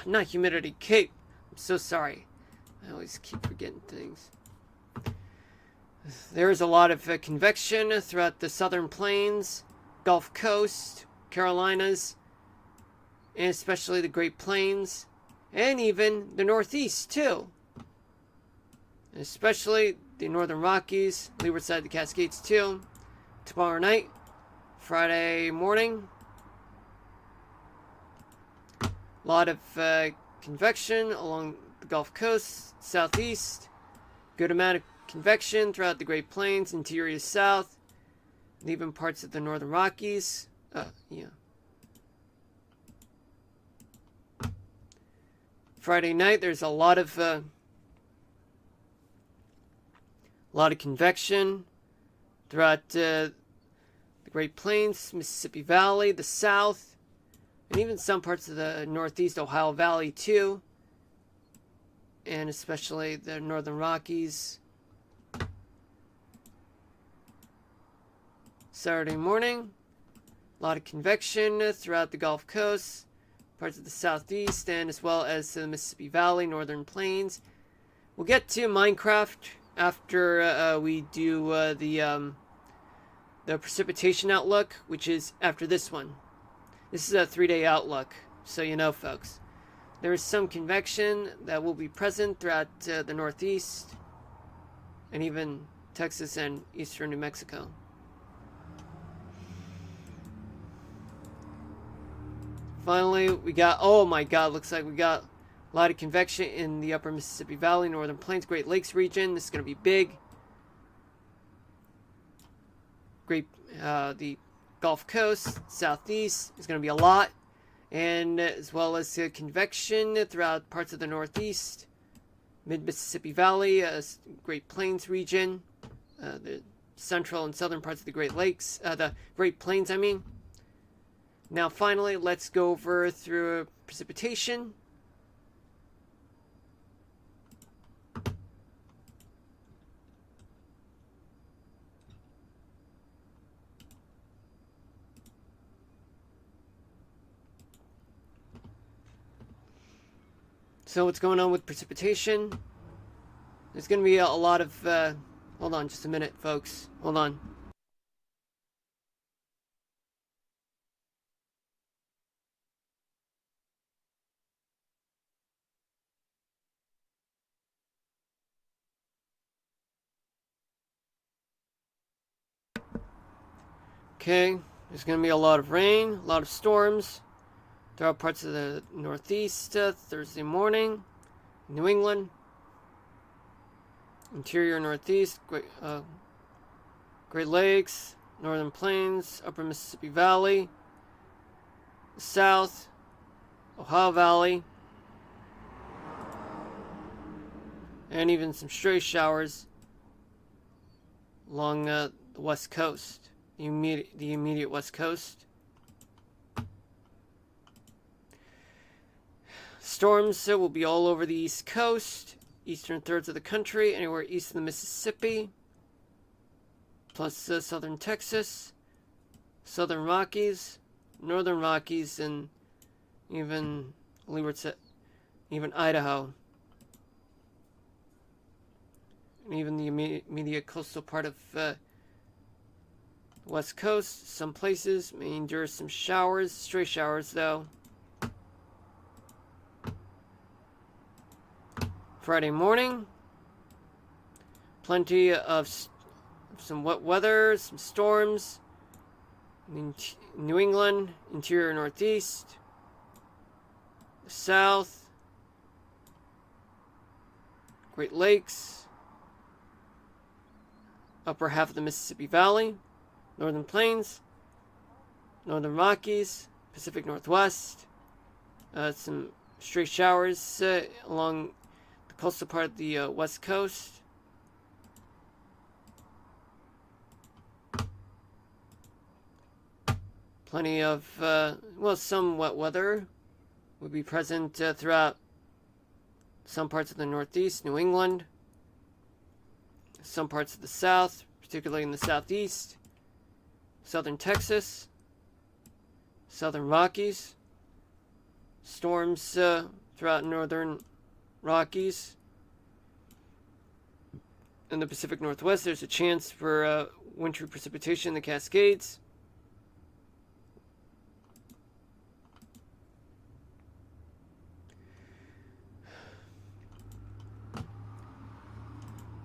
Not humidity, Cape. I'm so sorry. I always keep forgetting things. There is a lot of convection throughout the southern plains, Gulf Coast, Carolinas, and especially the Great Plains, and even the Northeast too. Especially the Northern Rockies, leeward side of the Cascades too. Tomorrow night, Friday morning, a lot of convection along the Gulf Coast, southeast. Good amount of convection throughout the Great Plains, interior south, and even parts of the Northern Rockies. Friday night, there's a lot of convection throughout the Great Plains, Mississippi Valley, the South, and even some parts of the Northeast Ohio Valley too, and especially the Northern Rockies. Saturday morning, a lot of convection throughout the Gulf Coast, parts of the Southeast, and as well as the Mississippi Valley, Northern Plains. We'll get to Minecaft after we do the precipitation outlook, which is after this one. This is a 3-day outlook, so you know, folks. There is some convection that will be present throughout the Northeast, and even Texas and eastern New Mexico. Finally, we got, oh my god, looks like we got a lot of convection in the upper Mississippi Valley, Northern Plains, Great Lakes region. This is going to be big. The Gulf Coast, Southeast is going to be a lot. And as well as convection throughout parts of the Northeast, Mid-Mississippi Valley, Great Plains region, the central and southern parts of the Great Lakes, the Great Plains, I mean. Now, finally, let's go over through precipitation. So what's going on with precipitation? There's going to be a lot of... hold on just a minute, folks. Hold on. Okay, there's going to be a lot of rain, a lot of storms throughout parts of the Northeast Thursday morning, New England, interior Northeast, Great Lakes, Northern Plains, upper Mississippi Valley, South, Ohio Valley, and even some stray showers along the West Coast. The immediate West Coast. Storms will be all over the East Coast, eastern thirds of the country, anywhere east of the Mississippi, plus southern Texas, southern Rockies, northern Rockies, and even Idaho. And even the immediate coastal part of West Coast. Some places may endure some showers, stray showers though. Friday morning, plenty of some wet weather, some storms in New England, interior Northeast, the South, Great Lakes, upper half of the Mississippi Valley, Northern Plains, Northern Rockies, Pacific Northwest, some stray showers along the coastal part of the West Coast. Plenty of, some wet weather would be present throughout some parts of the Northeast, New England, some parts of the South, particularly in the Southeast, southern Texas, southern Rockies, storms throughout northern Rockies. In the Pacific Northwest, there's a chance for wintry precipitation in the Cascades.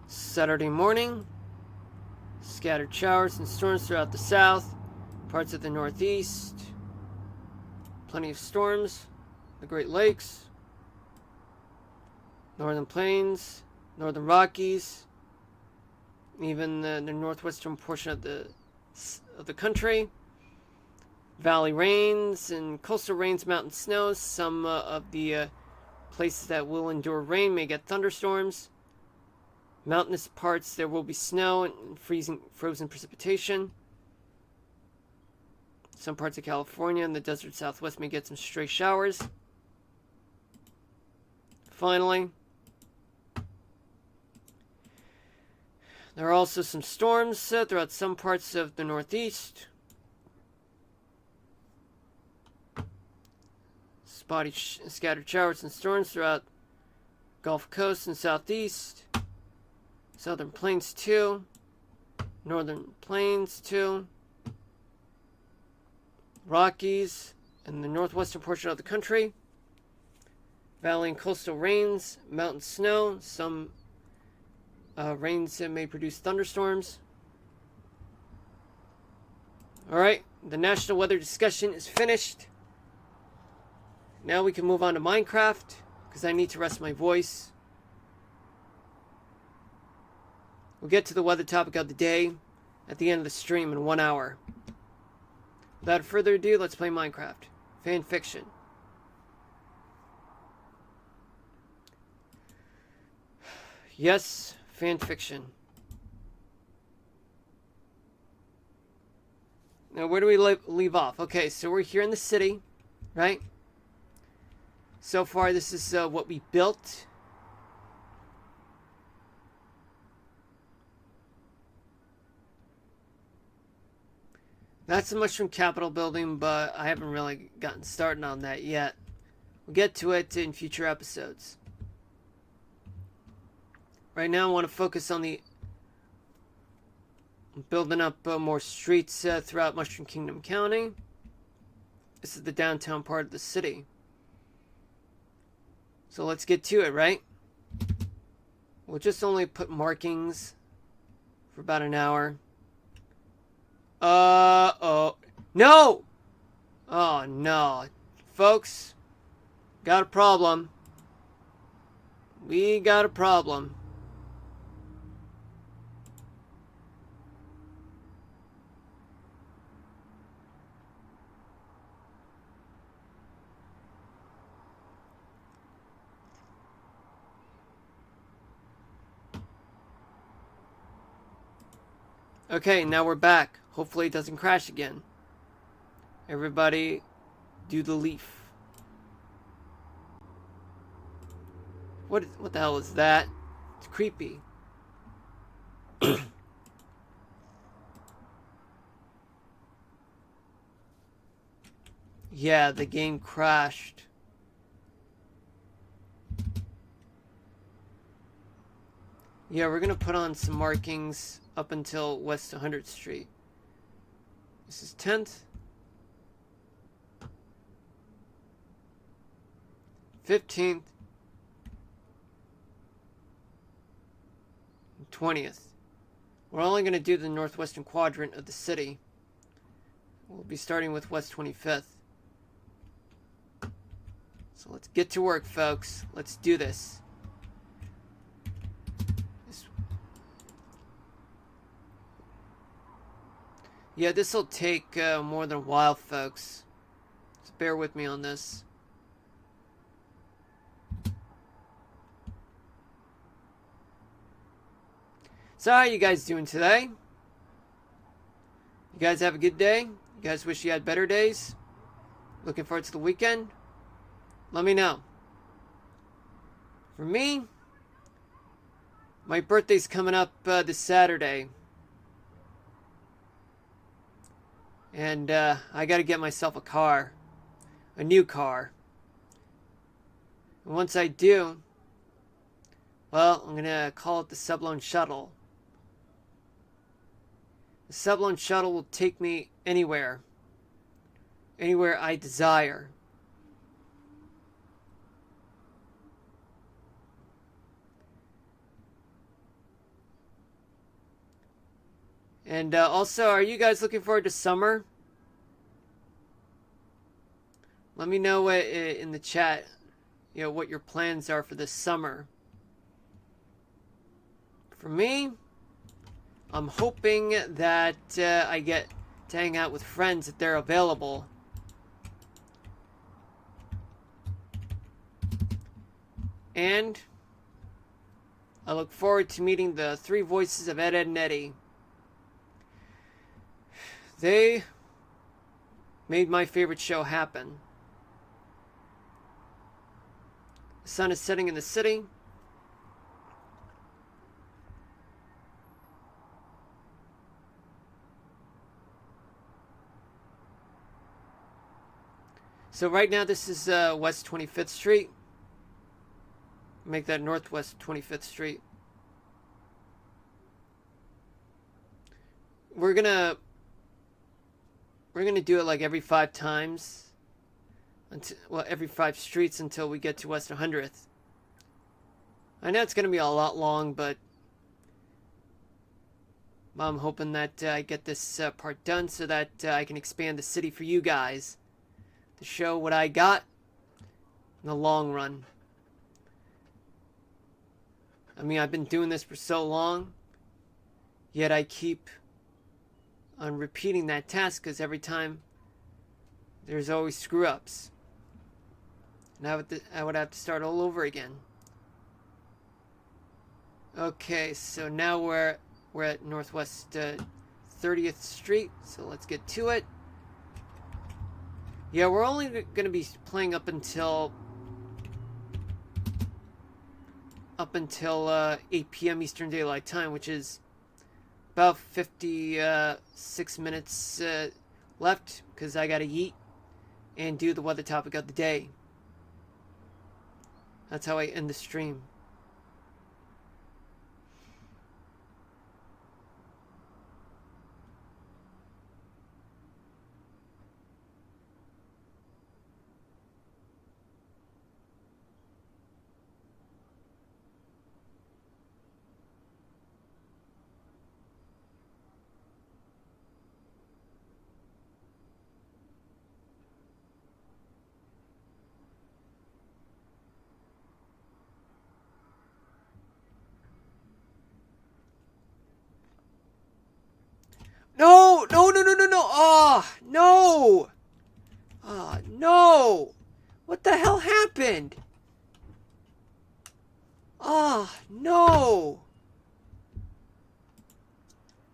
Saturday morning, scattered showers and storms throughout the South, parts of the Northeast, plenty of storms, the Great Lakes, Northern Plains, Northern Rockies, even the northwestern portion of the country. Valley rains and coastal rains, mountain snows. Some of the places that will endure rain may get thunderstorms. Mountainous parts, there will be snow and frozen precipitation. Some parts of California and the desert Southwest may get some stray showers. Finally, there are also some storms throughout some parts of the Northeast. Spotty scattered showers and storms throughout Gulf Coast and Southeast. Southern Plains too. Northern Plains too. Rockies and the northwestern portion of the country. Valley and coastal rains, mountain snow, some rains that may produce thunderstorms. Alright, the national weather discussion is finished. Now we can move on to Minecraft, because I need to rest my voice. We'll get to the weather topic of the day at the end of the stream in 1 hour. Without further ado, let's play Minecraft. Fan fiction. Yes, fan fiction. Now, where do we leave off? Okay, so we're here in the city, right? So far, this is what we built. That's the Mushroom Capitol building, but I haven't really gotten started on that yet. We'll get to it in future episodes. Right now, I want to focus on building up more streets throughout Mushroom Kingdom County. This is the downtown part of the city. So let's get to it, right? We'll just only put markings for about an hour. Oh. No! Oh, no. Folks, got a problem. We got a problem. Okay, now we're back. Hopefully it doesn't crash again. Everybody, do the leaf. What the hell is that? It's creepy. Yeah, the game crashed. Yeah, we're gonna put on some markings up until West 100th Street. This is 10th. 15th. 20th. We're only gonna do the northwestern quadrant of the city. We'll be starting with West 25th. So let's get to work, folks. Let's do this. Yeah, this will take more than a while, folks. Just bear with me on this. So how are you guys doing today? You guys have a good day? You guys wish you had better days? Looking forward to the weekend? Let me know. For me, my birthday's coming up this Saturday. And I gotta get myself a car. A new car. And once I do, well, I'm gonna call it the Subloan Shuttle. The Subloan Shuttle will take me anywhere. Anywhere I desire. And also, are you guys looking forward to summer? Let me know in the chat, what your plans are for this summer. For me, I'm hoping that I get to hang out with friends if they're available. And I look forward to meeting the three voices of Ed, Edd, and Eddy. They made my favorite show happen. The sun is setting in the city. So right now this is West 25th Street. Make that Northwest 25th Street. We're gonna do it like every 5 times. Every 5 streets until we get to West 100th. I know it's gonna be a lot long, but I'm hoping that I get this part done so that I can expand the city for you guys. To show what I got in the long run. I mean, I've been doing this for so long, yet I keep on repeating that task because every time there's always screw-ups. And I would have to start all over again. Okay, so now we're at Northwest 30th Street, so let's get to it. Yeah, we're only going to be playing up until 8 p.m. Eastern Daylight Time, which is about 56 minutes left, because I got to eat and do the weather topic of the day. That's how I end the stream. No! No, no, no, no, no! Oh, no! Oh, no! What the hell happened? Oh, no!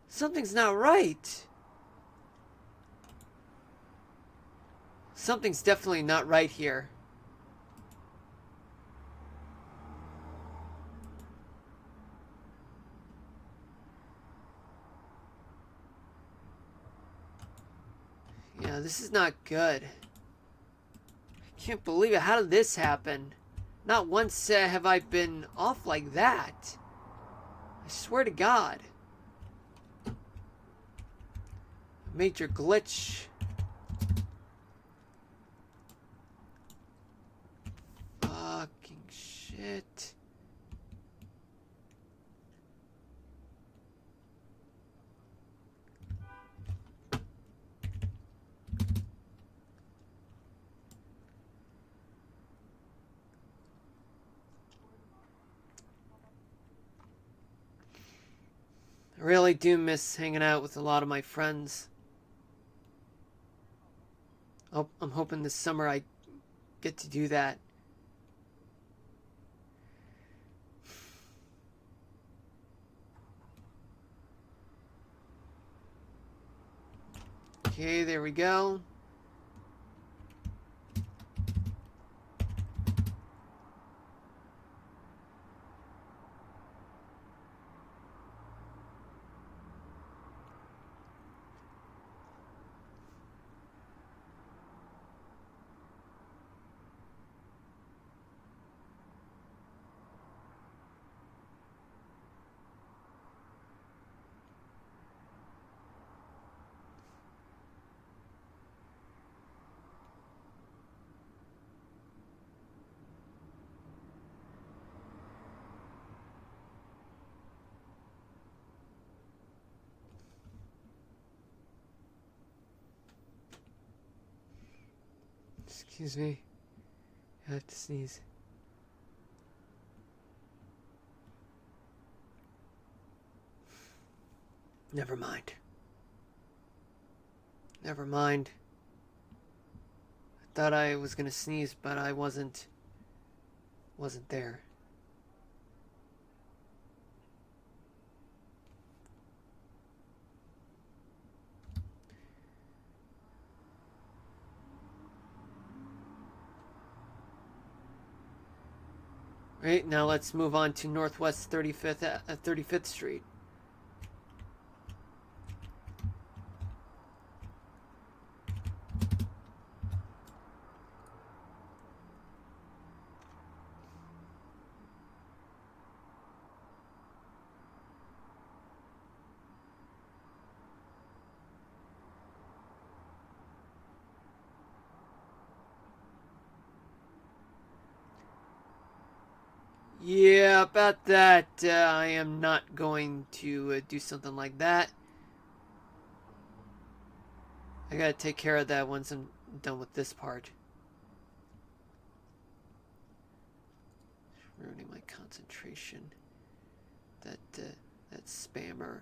Something's not right. Something's definitely not right here. Yeah, this is not good. I can't believe it. How did this happen? Not once have I been off like that. I swear to God. Major glitch. Fucking shit. I really do miss hanging out with a lot of my friends. I'm hoping this summer I get to do that. Okay, there we go. Excuse me. I have to sneeze. Never mind. Never mind. I thought I was gonna sneeze, but I wasn't there. Right, now let's move on to Northwest 35th Street. Yeah, about that, I am not going to do something like that. I gotta take care of that once I'm done with this part. Ruining my concentration. That spammer.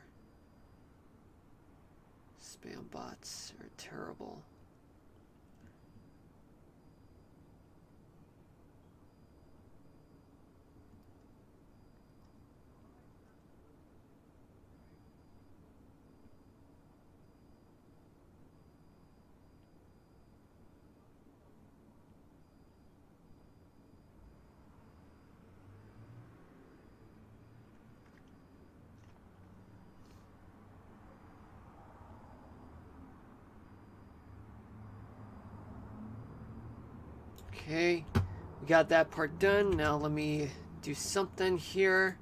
Spam bots are terrible. Okay, we got that part done. Now let me do something here.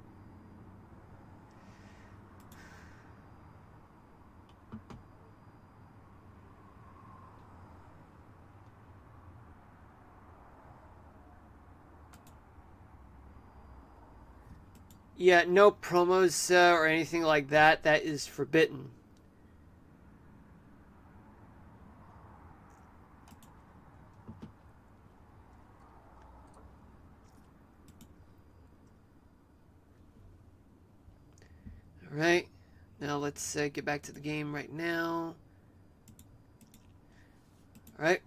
Yeah, no promos or anything like that. That is forbidden. Alright, now let's get back to the game right now. Alright.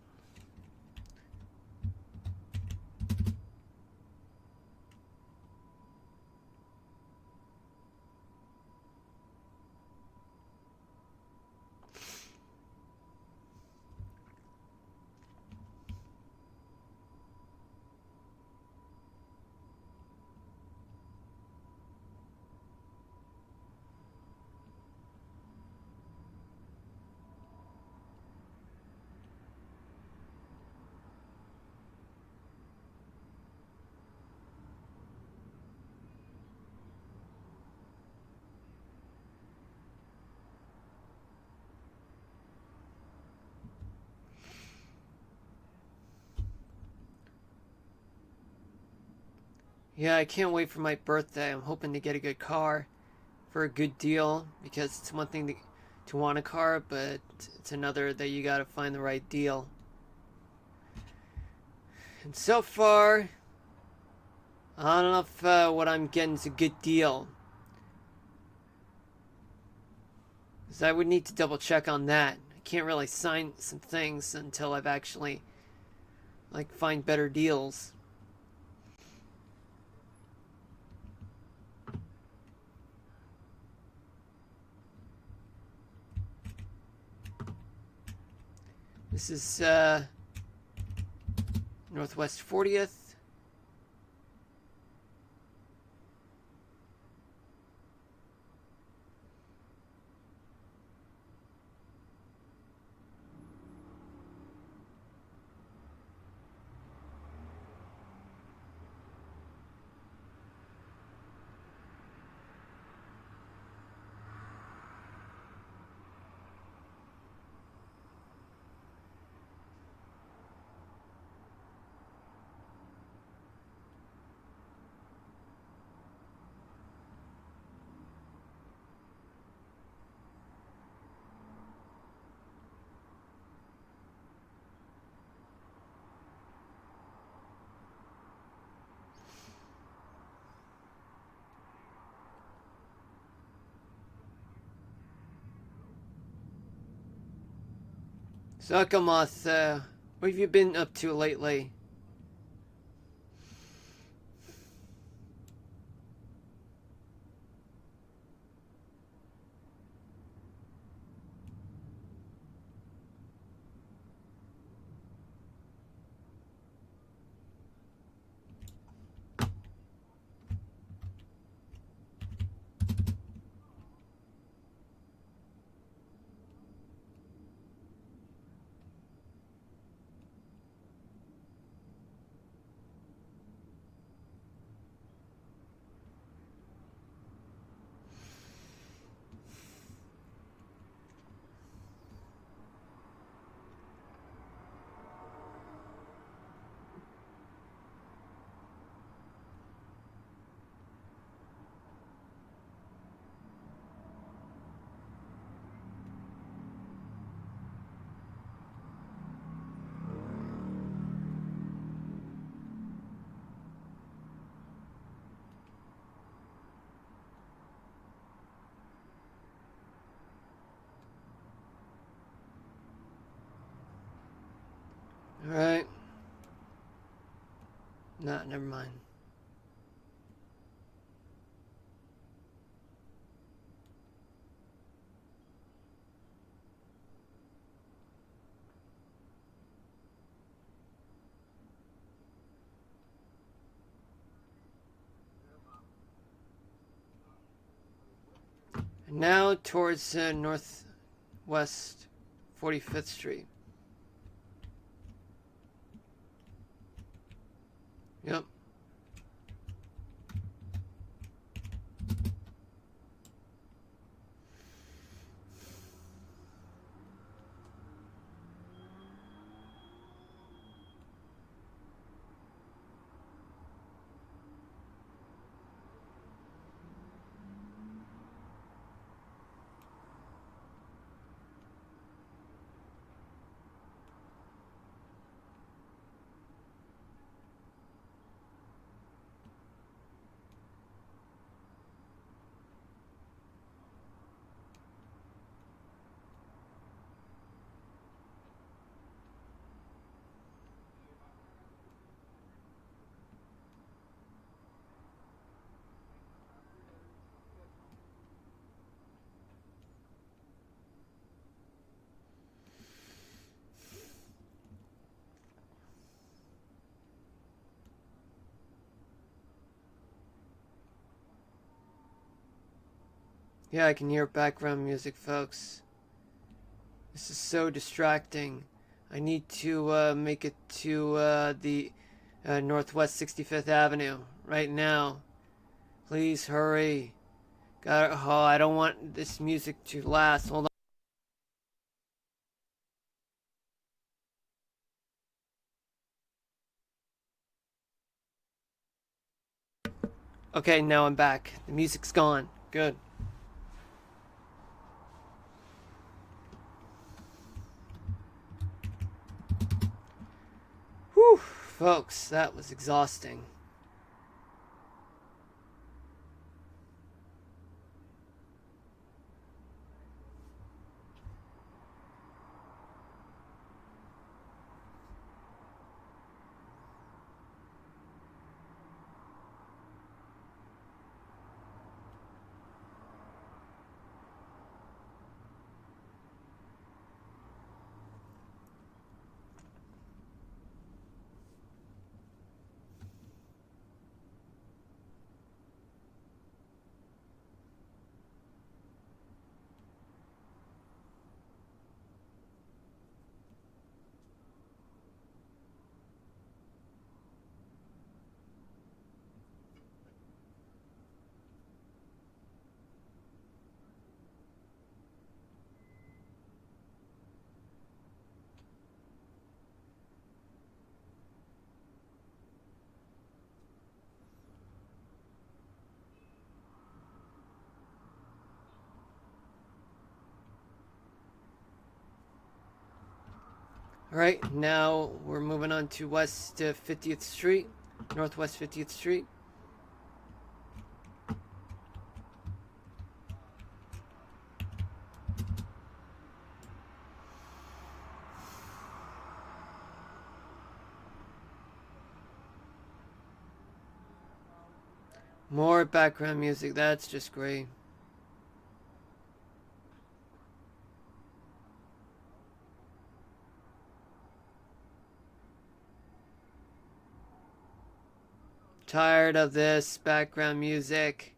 Yeah, I can't wait for my birthday. I'm hoping to get a good car for a good deal because it's one thing to want a car, but it's another that you gotta find the right deal. And so far, I don't know if what I'm getting is a good deal. Because I would need to double check on that. I can't really sign some things until I've actually like find better deals. This is Northwest 40th. Zuckamoth, what have you been up to lately? Alright. Nah, never mind. And now towards Northwest 45th Street. Yep. Yeah, I can hear background music, folks. This is so distracting. I need to make it to the Northwest 65th Avenue right now. Please hurry. Oh, I don't want this music to last. Hold on. Okay, now I'm back. The music's gone. Good. Whew, folks, that was exhausting. Alright, now we're moving on to West 50th Street, Northwest 50th Street. More background music, that's just great. Tired of this background music.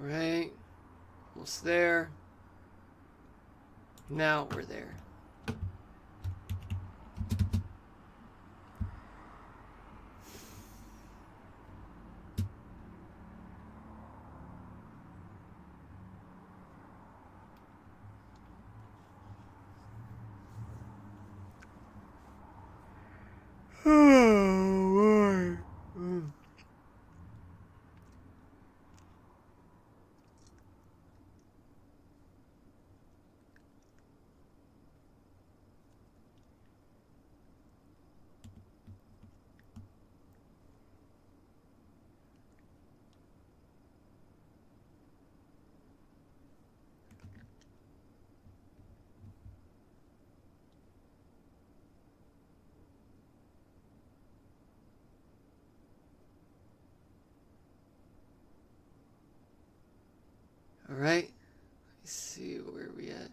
Alright, almost there. Now we're there. Oh, boy. Alright, let's see where we at.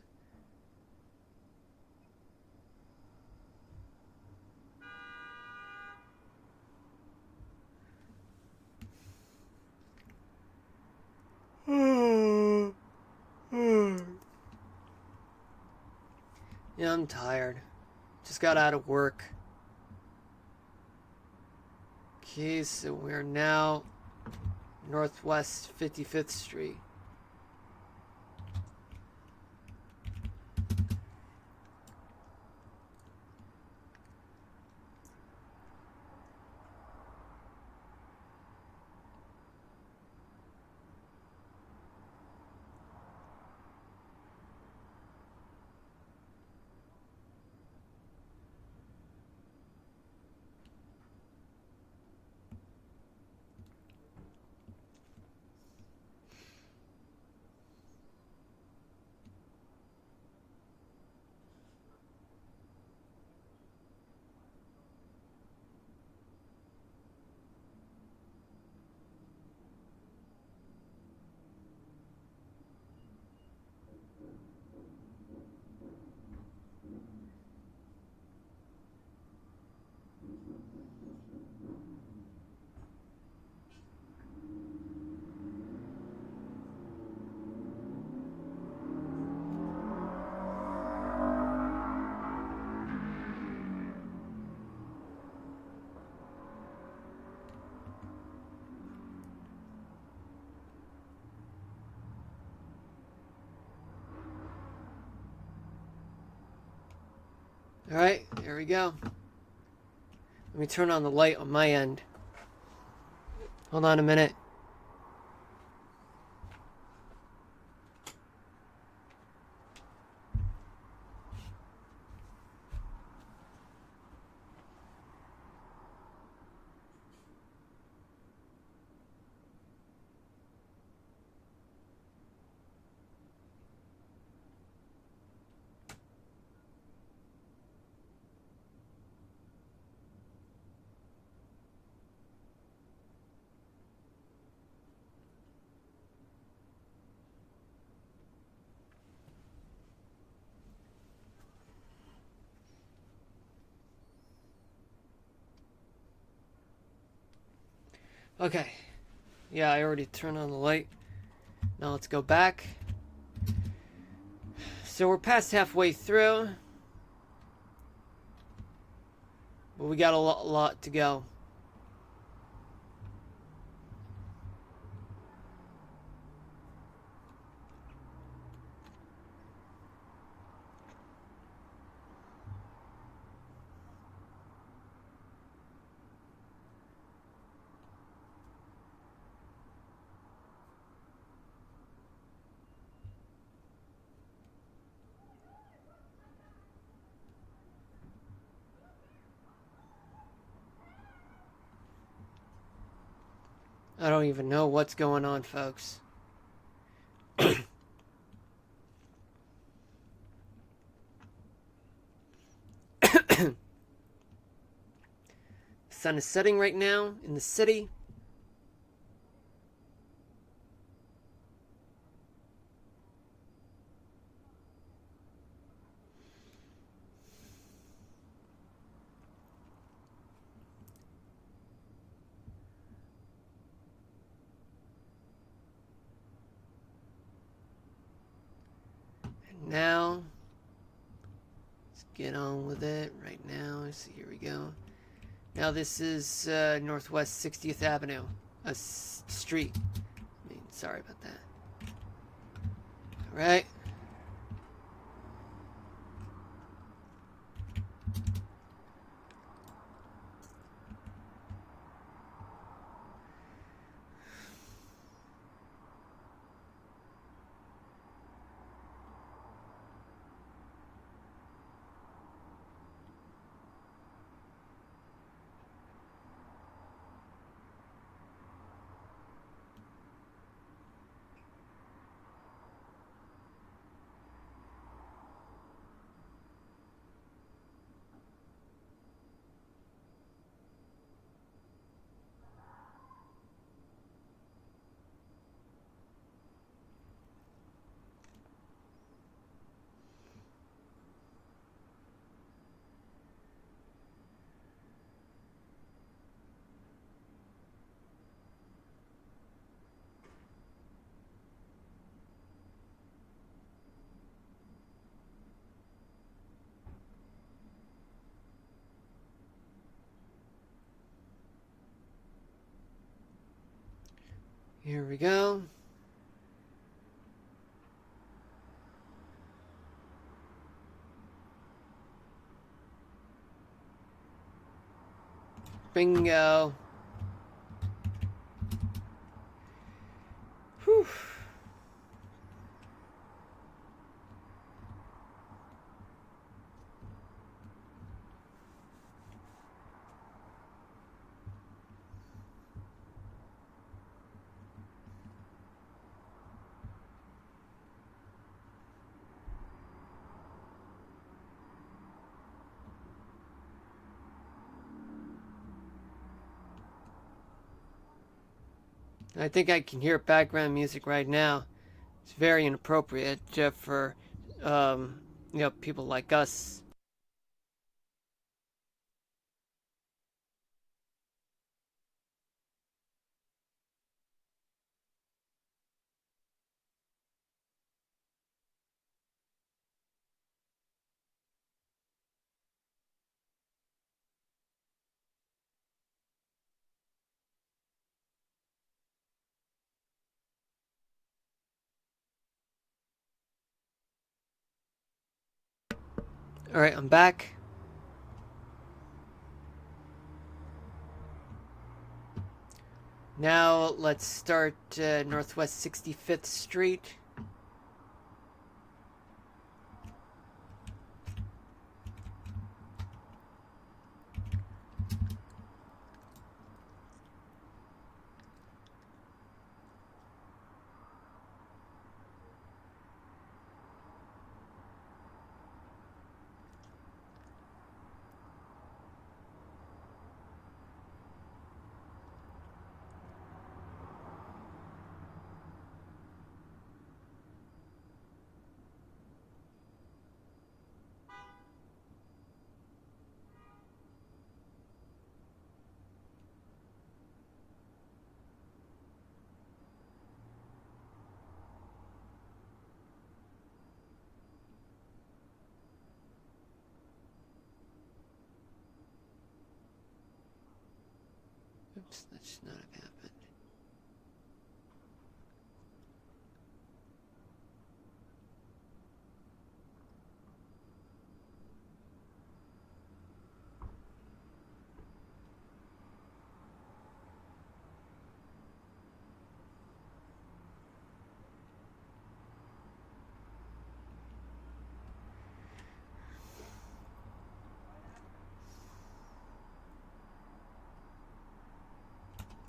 Yeah, I'm tired. Just got out of work. Okay, so we're now Northwest 55th Street. Alright, there we go. Let me turn on the light on my end. Hold on a minute. Okay. Yeah, I already turned on the light. Now let's go back. So we're past halfway through. But we got a lot to go. I don't even know what's going on, folks. Sun is setting right now in the city. And now, let's get on with it right now. So here we go. Now this is Northwest 60th Avenue, a street. I mean, sorry about that. All right. Here we go. Bingo. Whew. I think I can hear background music right now. It's very inappropriate for, people like us. All right, I'm back. Now let's start Northwest 65th Street. Oops, that should not have happened.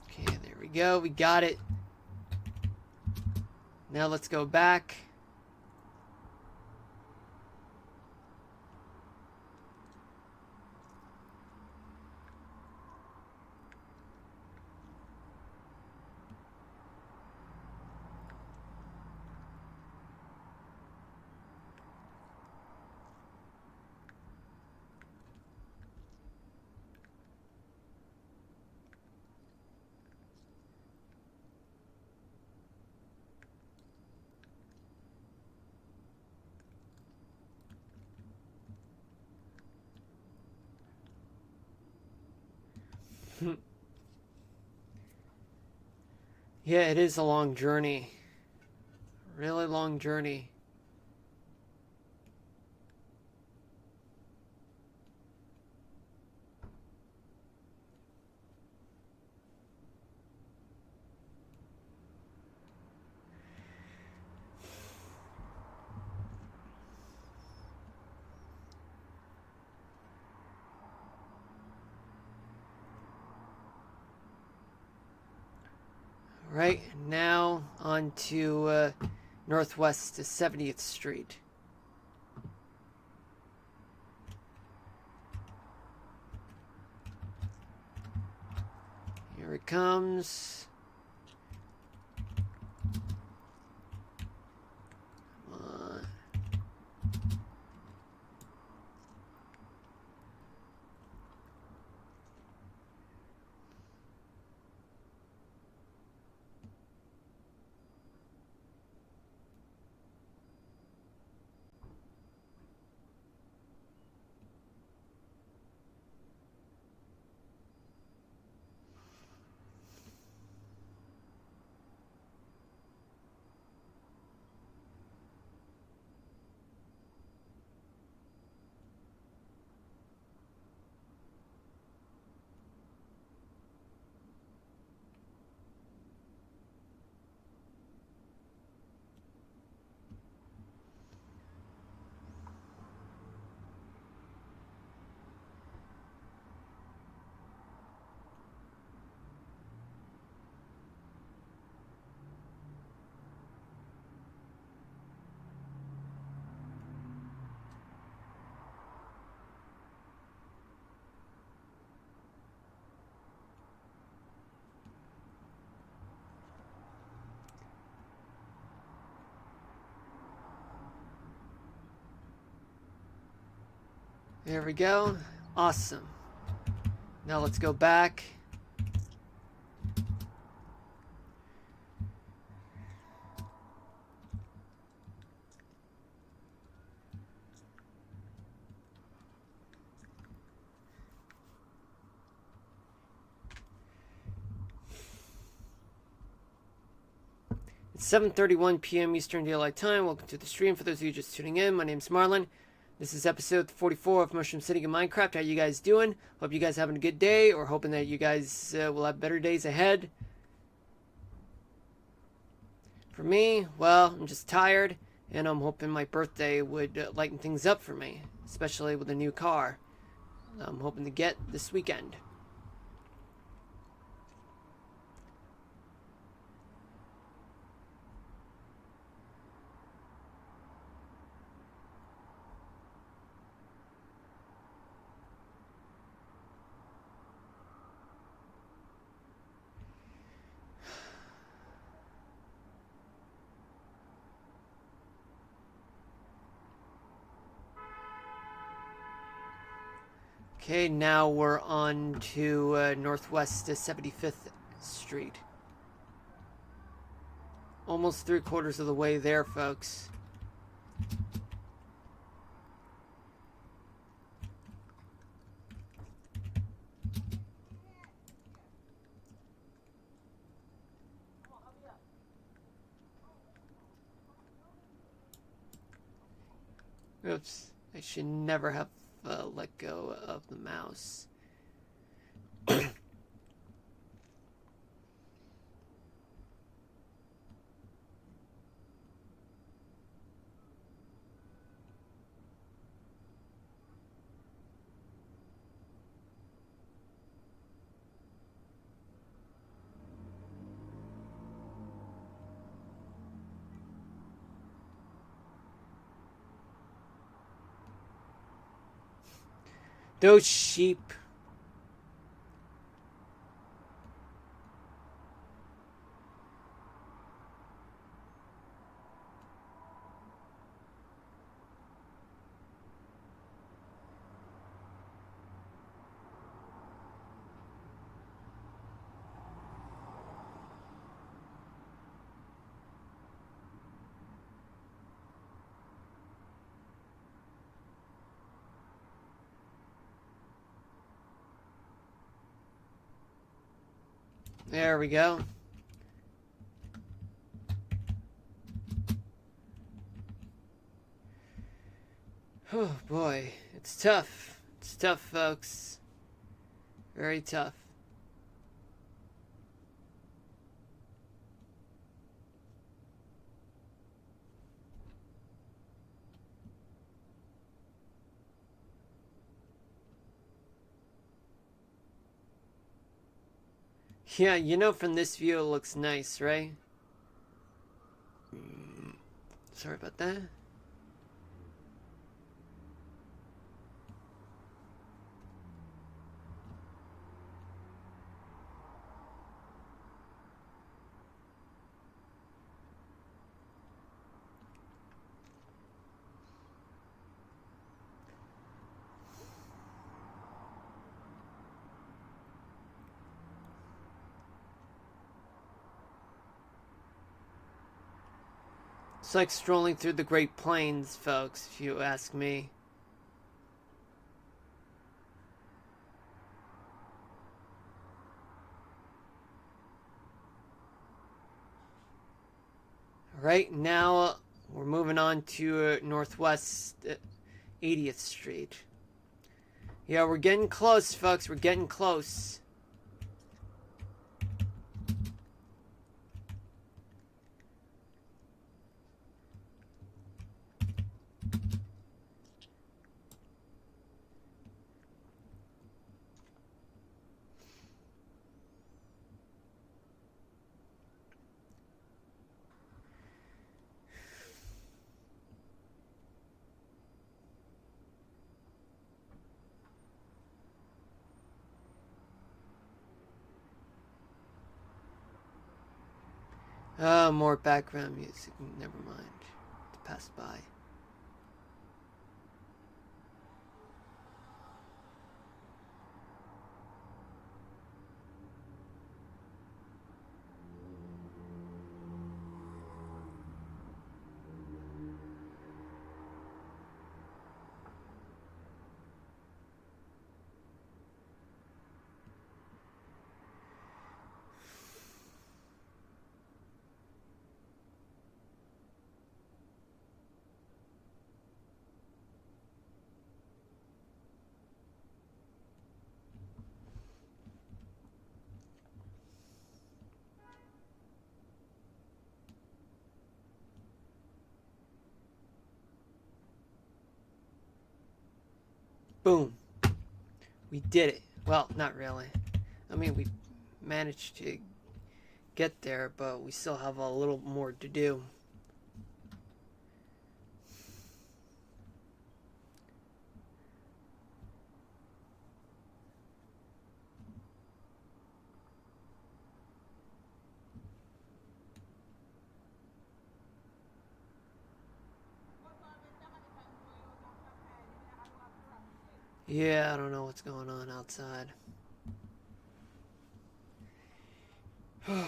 Okay, there we go. We got it. Now let's go back. Yeah, it is a long journey. Really long journey. Right, now on to Northwest 70th Street. Here it comes. Come on. There we go. Awesome. Now let's go back. It's 7:31 p.m. Eastern Daylight Time. Welcome to the stream. For those of you just tuning in, my name's Marlon. This is episode 44 of Mushroom City in Minecraft. How you guys doing? Hope you guys having a good day, or hoping that you guys will have better days ahead. For me, well, I'm just tired, and I'm hoping my birthday would lighten things up for me, especially with a new car I'm hoping to get this weekend. Okay, now we're on to Northwest 75th Street. Almost 3/4 of the way there, folks. Oops, I should never have let go of the mouse. Those sheep. There we go. Oh boy, it's tough. It's tough, folks. Very tough. Yeah, you know, from this view it looks nice, right? Sorry about that. It's like strolling through the Great Plains, folks, if you ask me. Right now, we're moving on to Northwest 80th Street. Yeah, we're getting close, folks. We're getting close. More background music. Never mind. It passed by. Boom. We did it. Well, not really. I mean, we managed to get there, but we still have a little more to do. Yeah, I don't know what's going on outside. Damn.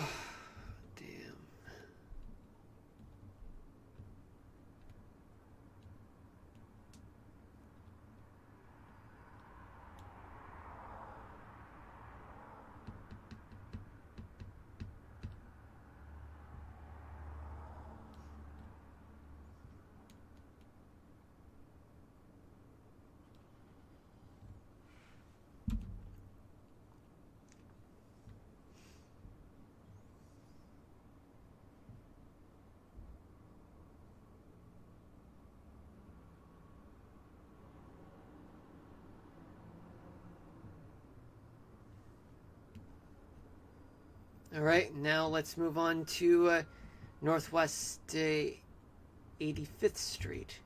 All right, now let's move on to Northwest 85th Street.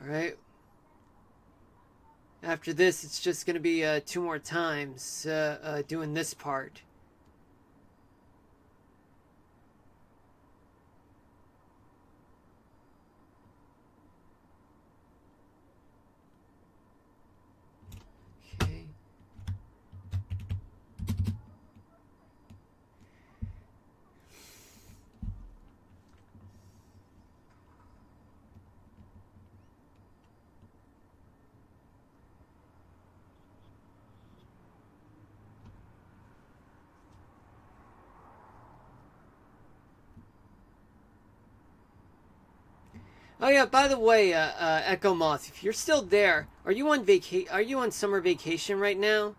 All right. After this, it's just going to be 2 more times doing this part. Okay. Oh yeah. By the way, Echo Moth, if you're still there, are you on Are you on summer vacation right now?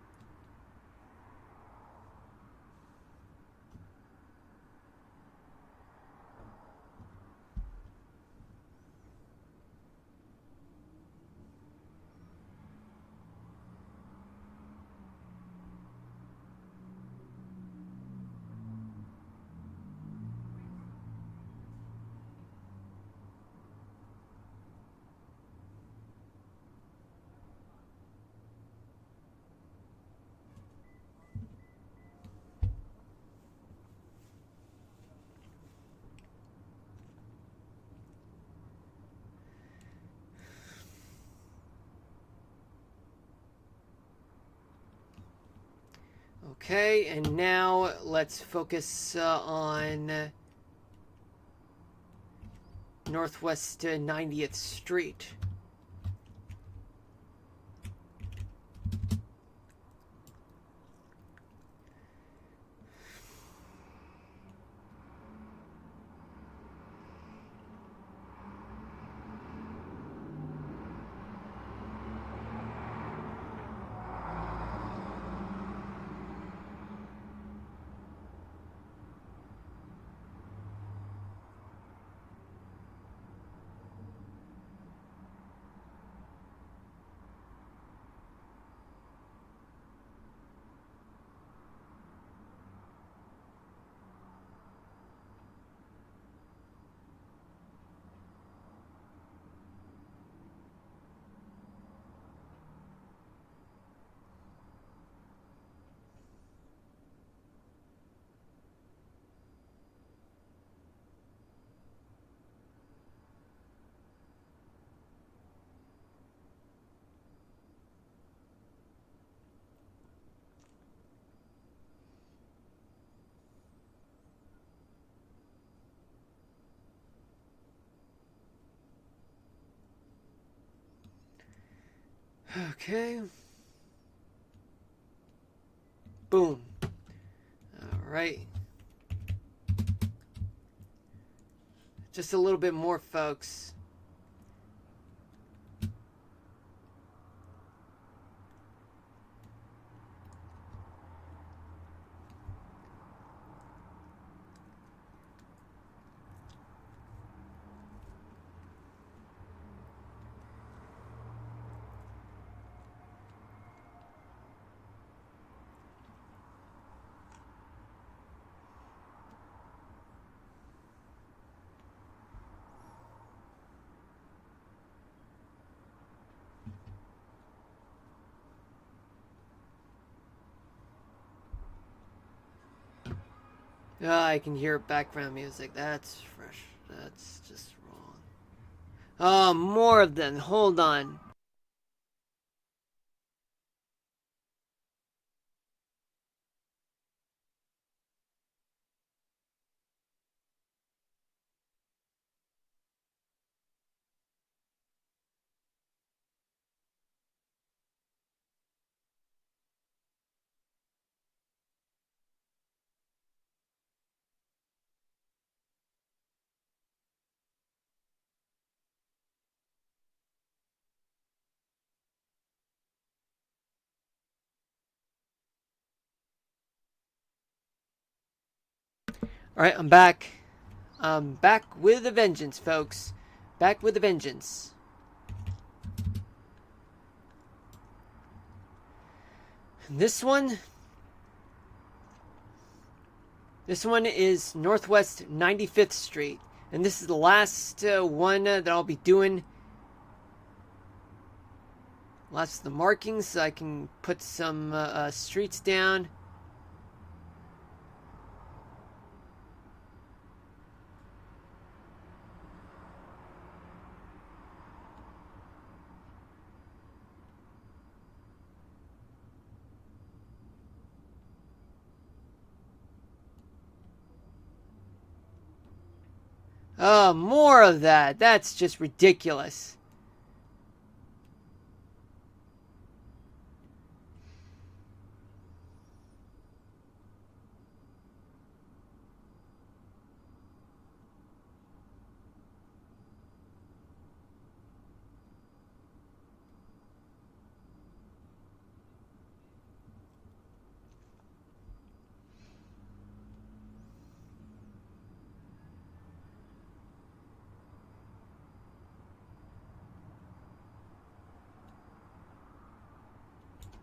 Okay, and now let's focus on Northwest 90th Street. Okay. Boom. Alright. Just a little bit more, folks. Oh, I can hear background music. That's fresh. That's just wrong. Oh, more of them. Hold on. Alright, I'm back. I'm back with a vengeance, folks. Back with a vengeance. This one. This one is Northwest 95th Street. And this is the last one that I'll be doing. Last of the markings, so I can put some streets down. Oh, more of that. That's just ridiculous.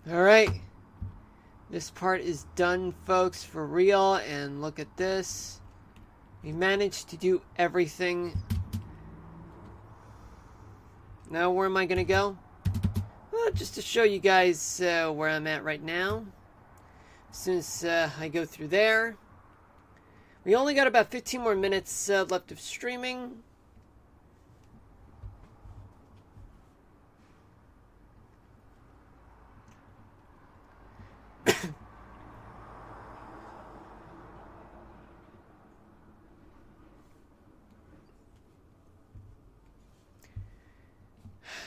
Alright. This part is done, folks, for real. And look at this. We managed to do everything. Now, where am I going to go? Well, just to show you guys where I'm at right now. Since I go through there. We only got about 15 more minutes left of streaming.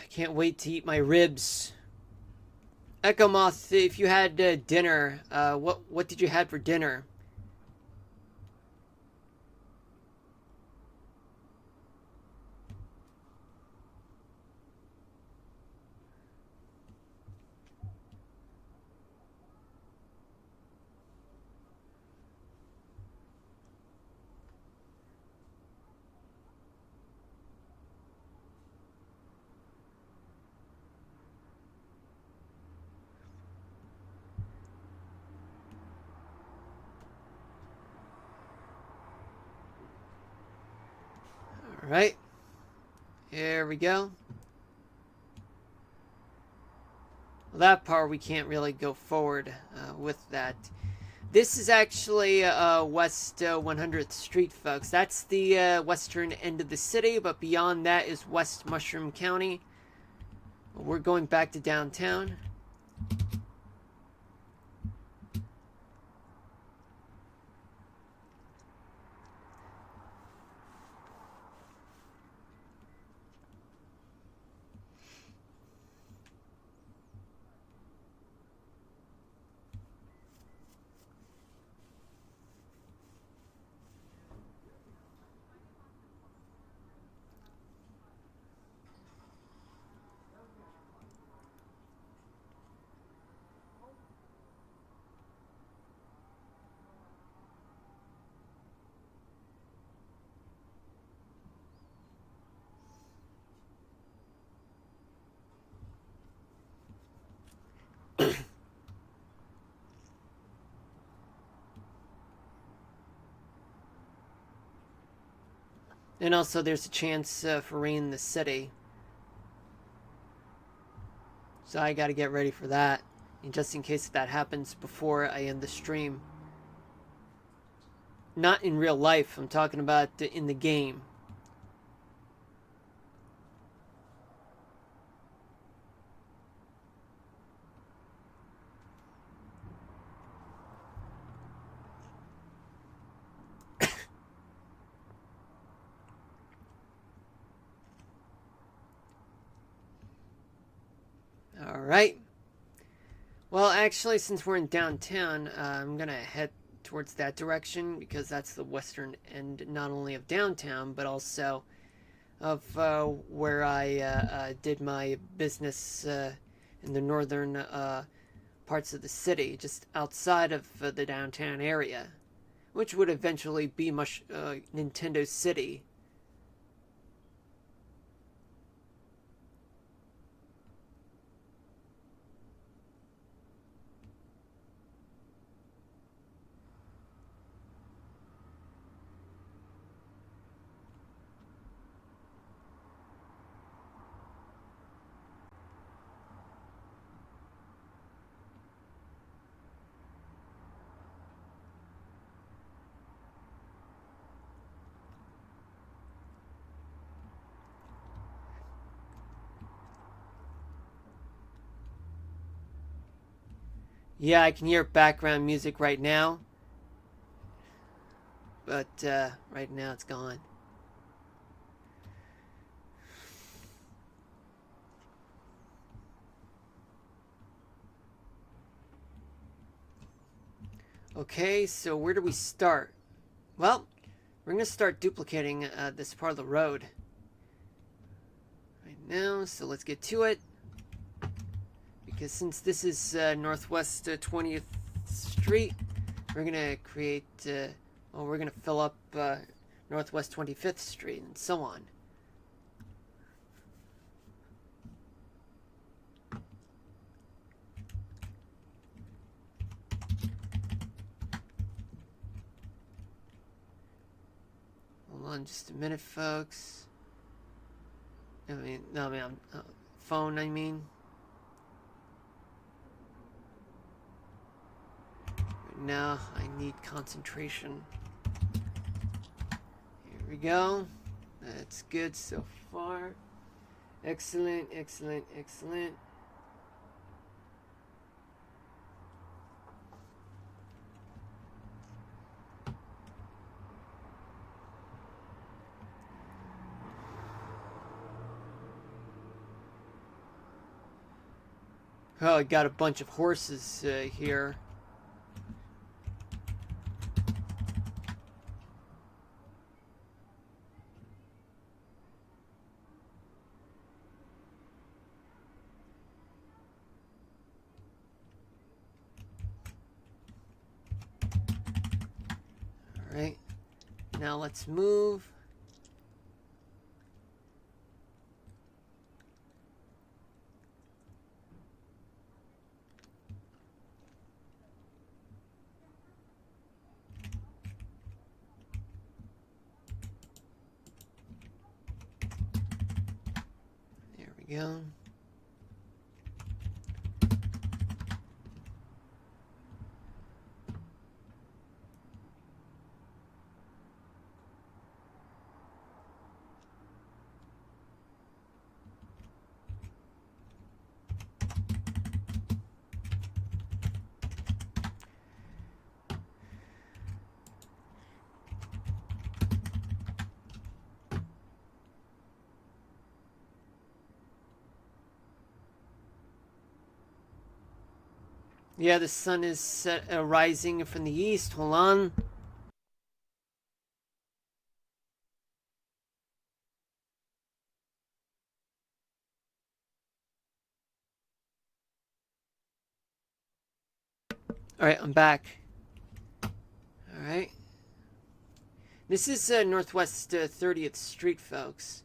Can't wait to eat my ribs. Echo Moth, if you had dinner, what did you had for dinner? All right, here we go. Well, that part we can't really go forward with that. This is actually West 100th Street, folks. That's the western end of the city, but beyond that is West Mushroom County. We're going back to downtown. And also, there's a chance for rain in the city. So I gotta get ready for that. And just in case that happens before I end the stream. Not in real life, I'm talking about in the game. Alright. Well, actually, since we're in downtown, I'm gonna head towards that direction because that's the western end, not only of downtown, but also of where I did my business in the northern parts of the city, just outside of the downtown area, which would eventually be Nintendo City. Yeah, I can hear background music right now, but right now it's gone. Okay, so where do we start? Well, we're going to start duplicating this part of the road right now, so let's get to it. Because since this is Northwest 20th Street, we're going to create, we're going to fill up Northwest 25th Street and so on. Hold on just a minute, folks. Phone, I mean. Now I need concentration. Here we go. That's good so far. Excellent, excellent, excellent. Oh, I got a bunch of horses here. Alright. Now let's move. There we go. Yeah, the sun is rising from the east. Hold on. Alright, I'm back. Alright. This is Northwest 30th Street, folks.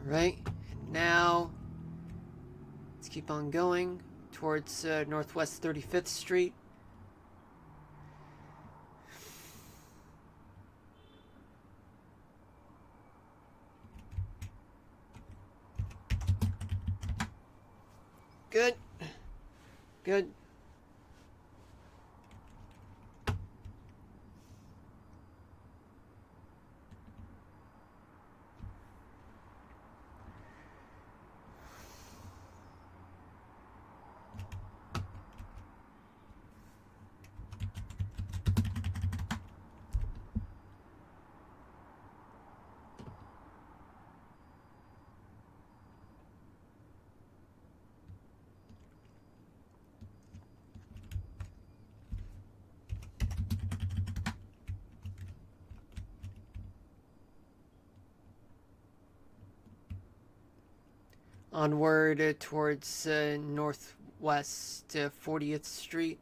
Alright, and now let's keep on going towards Northwest 35th Street. Good. Good. Onward towards Northwest 40th Street.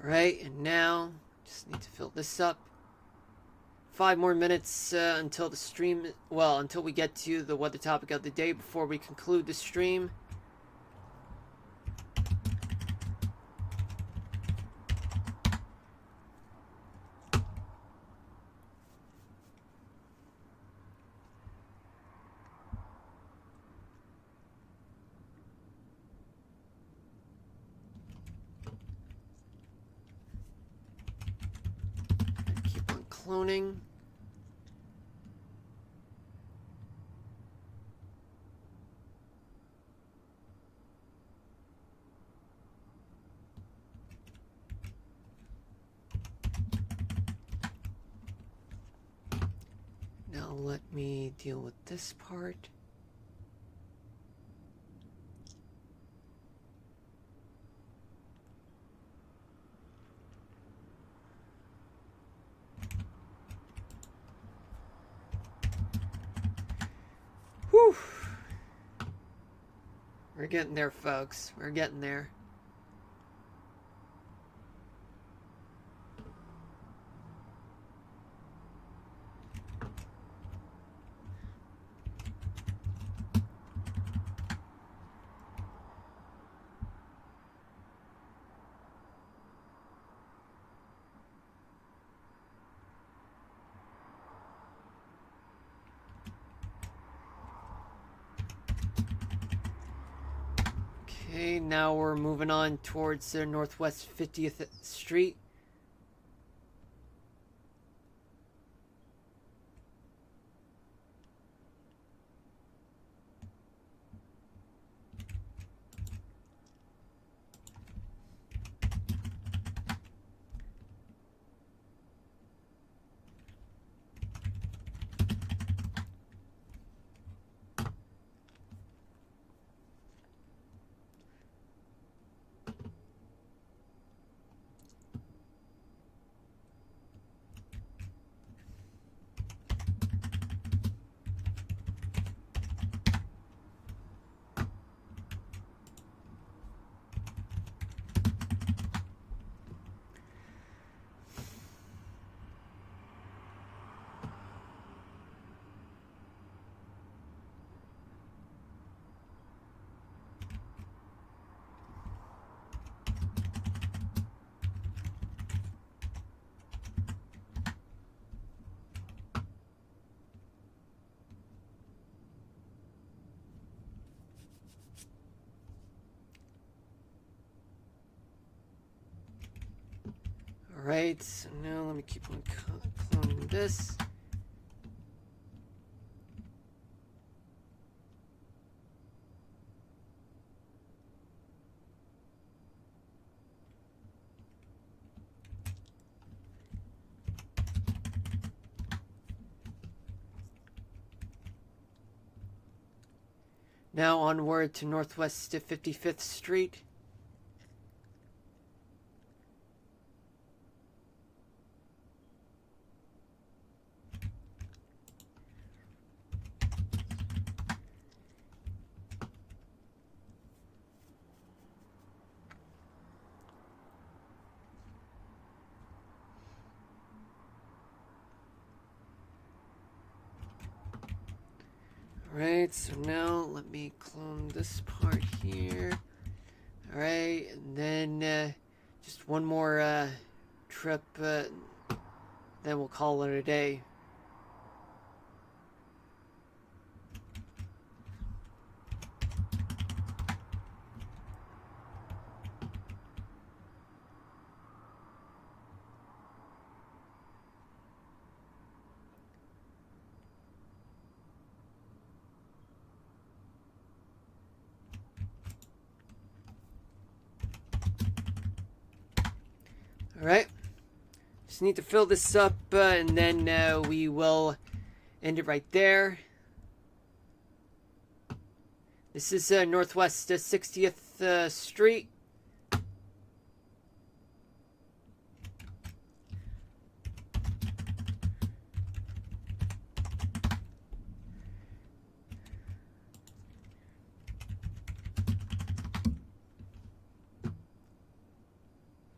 Alright, and now just need to fill this up. 5 more minutes until the stream, well, until we get to the weather topic of the day before we conclude the stream. Keep on cloning. Now let me deal with this part. Whew. We're getting there, folks. We're getting there. Okay, now we're moving on towards Northwest 50th Street. Alright, so now let me keep on cloning this. Now onward to Northwest 55th Street. Alright, so now let me clone this part here. Alright, and then just one more trip, then we'll call it a day. Alright, just need to fill this up, and then we will end it right there. This is Northwest 60th Street.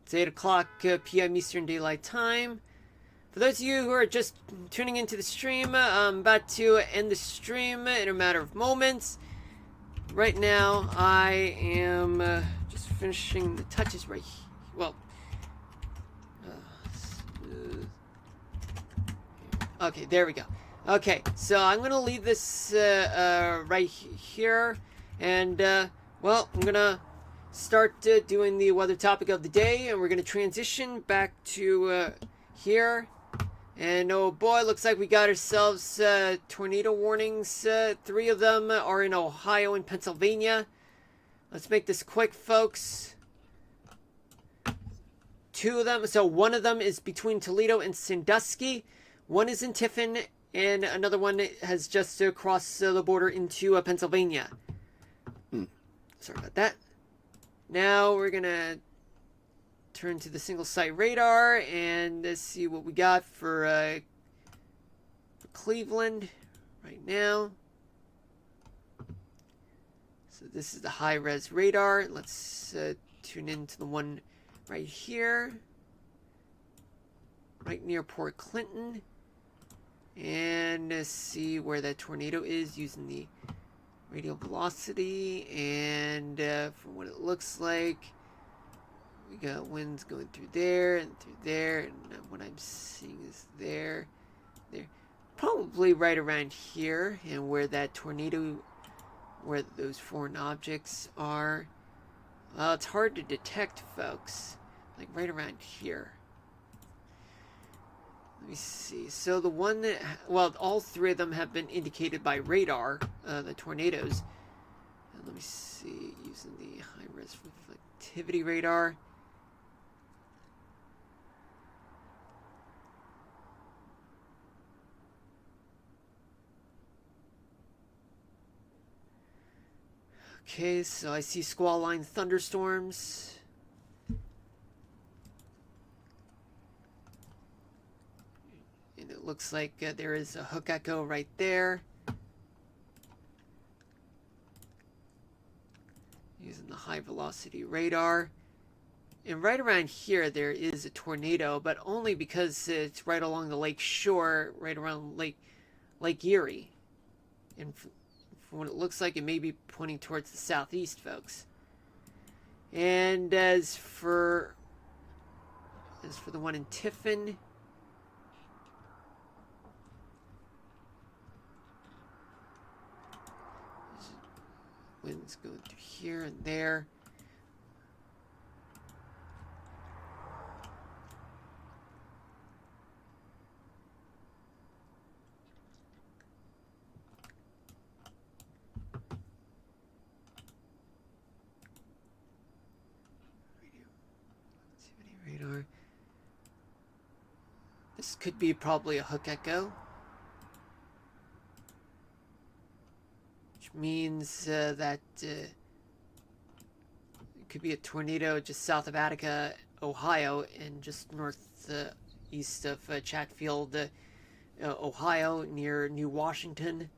It's 8 o'clock p.m. Eastern Daylight Time. For those of you who are just tuning into the stream, I'm about to end the stream in a matter of moments. Right now, I am just finishing the touches right here. Well, okay, there we go. Okay, so I'm going to leave this right here. And, well, I'm going to start doing the weather topic of the day. And we're going to transition back to here. And oh boy, looks like we got ourselves tornado warnings. 3 of them are in Ohio and Pennsylvania. Let's make this quick, folks. 2 of them, so 1 of them is between Toledo and Sandusky. 1 is in Tiffin, and another one has just crossed the border into Pennsylvania. Sorry about that. Now we're gonna turn to the single site radar and see what we got for Cleveland right now. So this is the high res radar. Let's tune into the one right here, right near Port Clinton, and see where that tornado is using the radial velocity. And from what it looks like, we got winds going through there and through there, and what I'm seeing is there, probably right around here, and where that tornado, where those foreign objects are. Well, it's hard to detect, folks. Like right around here. Let me see. So the one that, well, all 3 of them have been indicated by radar, the tornadoes. And let me see, using the high-res reflectivity radar. Okay, so I see squall line thunderstorms. And it looks like there is a hook echo right there. Using the high velocity radar. And right around here there is a tornado, but only because it's right along the lake shore, right around Lake Erie. And from what it looks like, it may be pointing towards the southeast, folks. And as for the one in Tiffin, winds going through here and there. Radar. This could be probably a hook echo, which means that it could be a tornado just south of Attica, Ohio, and just east of Chatfield, Ohio, near New Washington,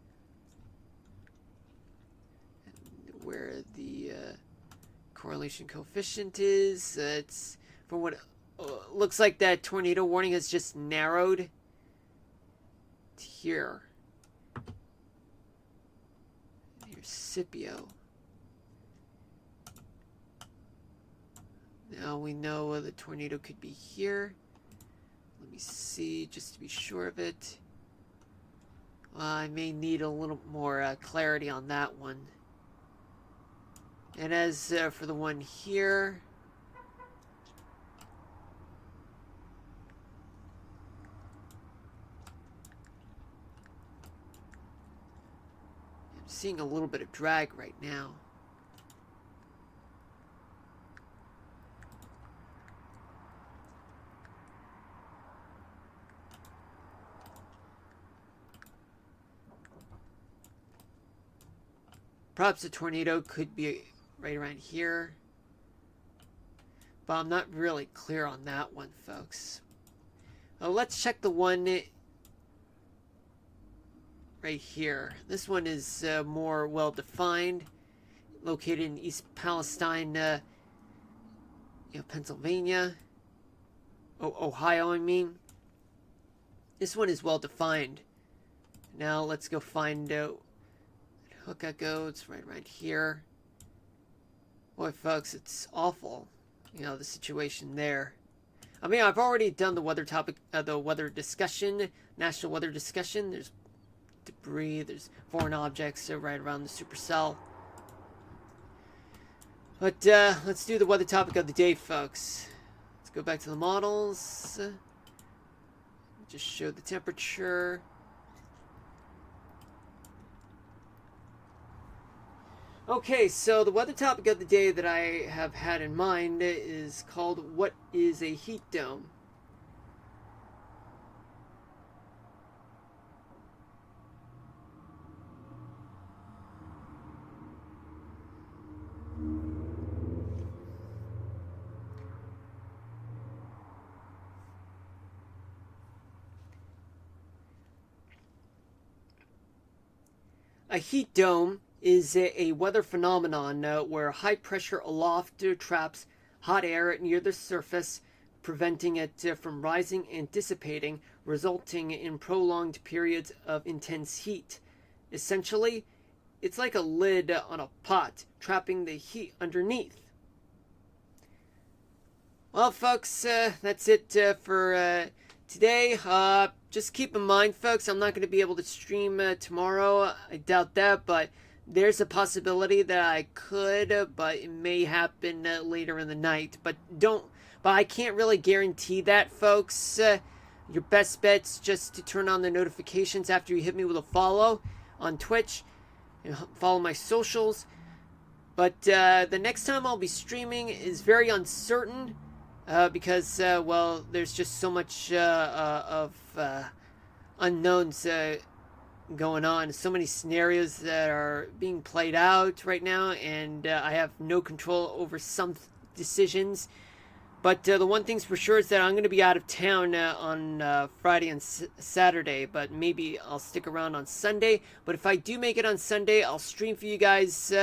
where the correlation coefficient is. It's from what looks like that tornado warning has just narrowed to here. Here's Scipio. Now we know the tornado could be here. Let me see, just to be sure of it. I may need a little more clarity on that one. And as for the one here, I'm seeing a little bit of drag right now. Perhaps a tornado could be right around here, but I'm not really clear on that one, folks. Let's check the one right here. This one is more well defined, located in East Palestine, Pennsylvania, Ohio. I mean, this one is well defined. Now let's go find out. Hook Echo, it's right around here. Boy, folks, it's awful. The situation there. I mean, I've already done the weather topic, the weather discussion, national weather discussion. There's debris, there's foreign objects right around the supercell. But let's do the weather topic of the day, folks. Let's go back to the models. Just show the temperature. Okay, so the weather topic of the day that I have had in mind is called, what is a heat dome? A heat dome is a weather phenomenon where high pressure aloft traps hot air near the surface, preventing it from rising and dissipating, resulting in prolonged periods of intense heat. Essentially, it's like a lid on a pot, trapping the heat underneath. Well, folks, that's it for today. Just keep in mind, folks, I'm not going to be able to stream tomorrow. I doubt that, but there's a possibility that I could, but it may happen later in the night. But I can't really guarantee that, folks. Your best bet's just to turn on the notifications after you hit me with a follow on Twitch and follow my socials. But the next time I'll be streaming is very uncertain because, well, there's just so much of unknowns going on, so many scenarios that are being played out right now, and I have no control over some decisions. But the one thing's for sure is that I'm going to be out of town on Friday and Saturday, but maybe I'll stick around on Sunday. But if I do make it on Sunday, I'll stream for you guys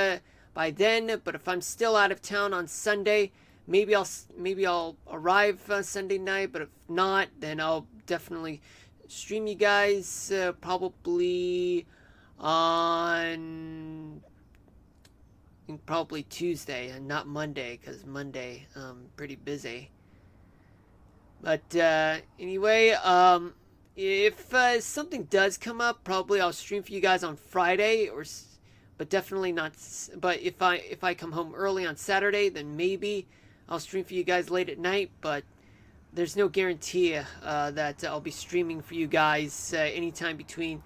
by then. But if I'm still out of town on Sunday, maybe I'll arrive Sunday night. But if not, then I'll definitely stream you guys probably on probably Tuesday and not Monday, because Monday I'm pretty busy. But anyway, if something does come up, probably I'll stream for you guys on Friday, but definitely not. But if I come home early on Saturday, then maybe I'll stream for you guys late at night. But there's no guarantee that I'll be streaming for you guys anytime between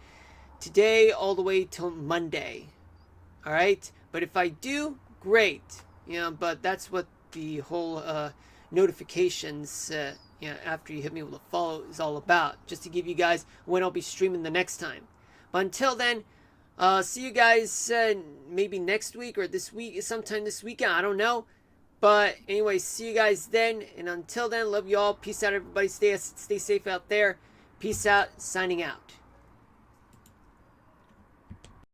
today all the way till Monday. All right, but if I do, great. But that's what the whole notifications, after you hit me with a follow is all about, just to give you guys when I'll be streaming the next time. But until then, See you guys maybe next week or this week, sometime this weekend. I don't know. But anyway, see you guys then. And until then, love you all. Peace out, everybody. Stay safe out there. Peace out. Signing out.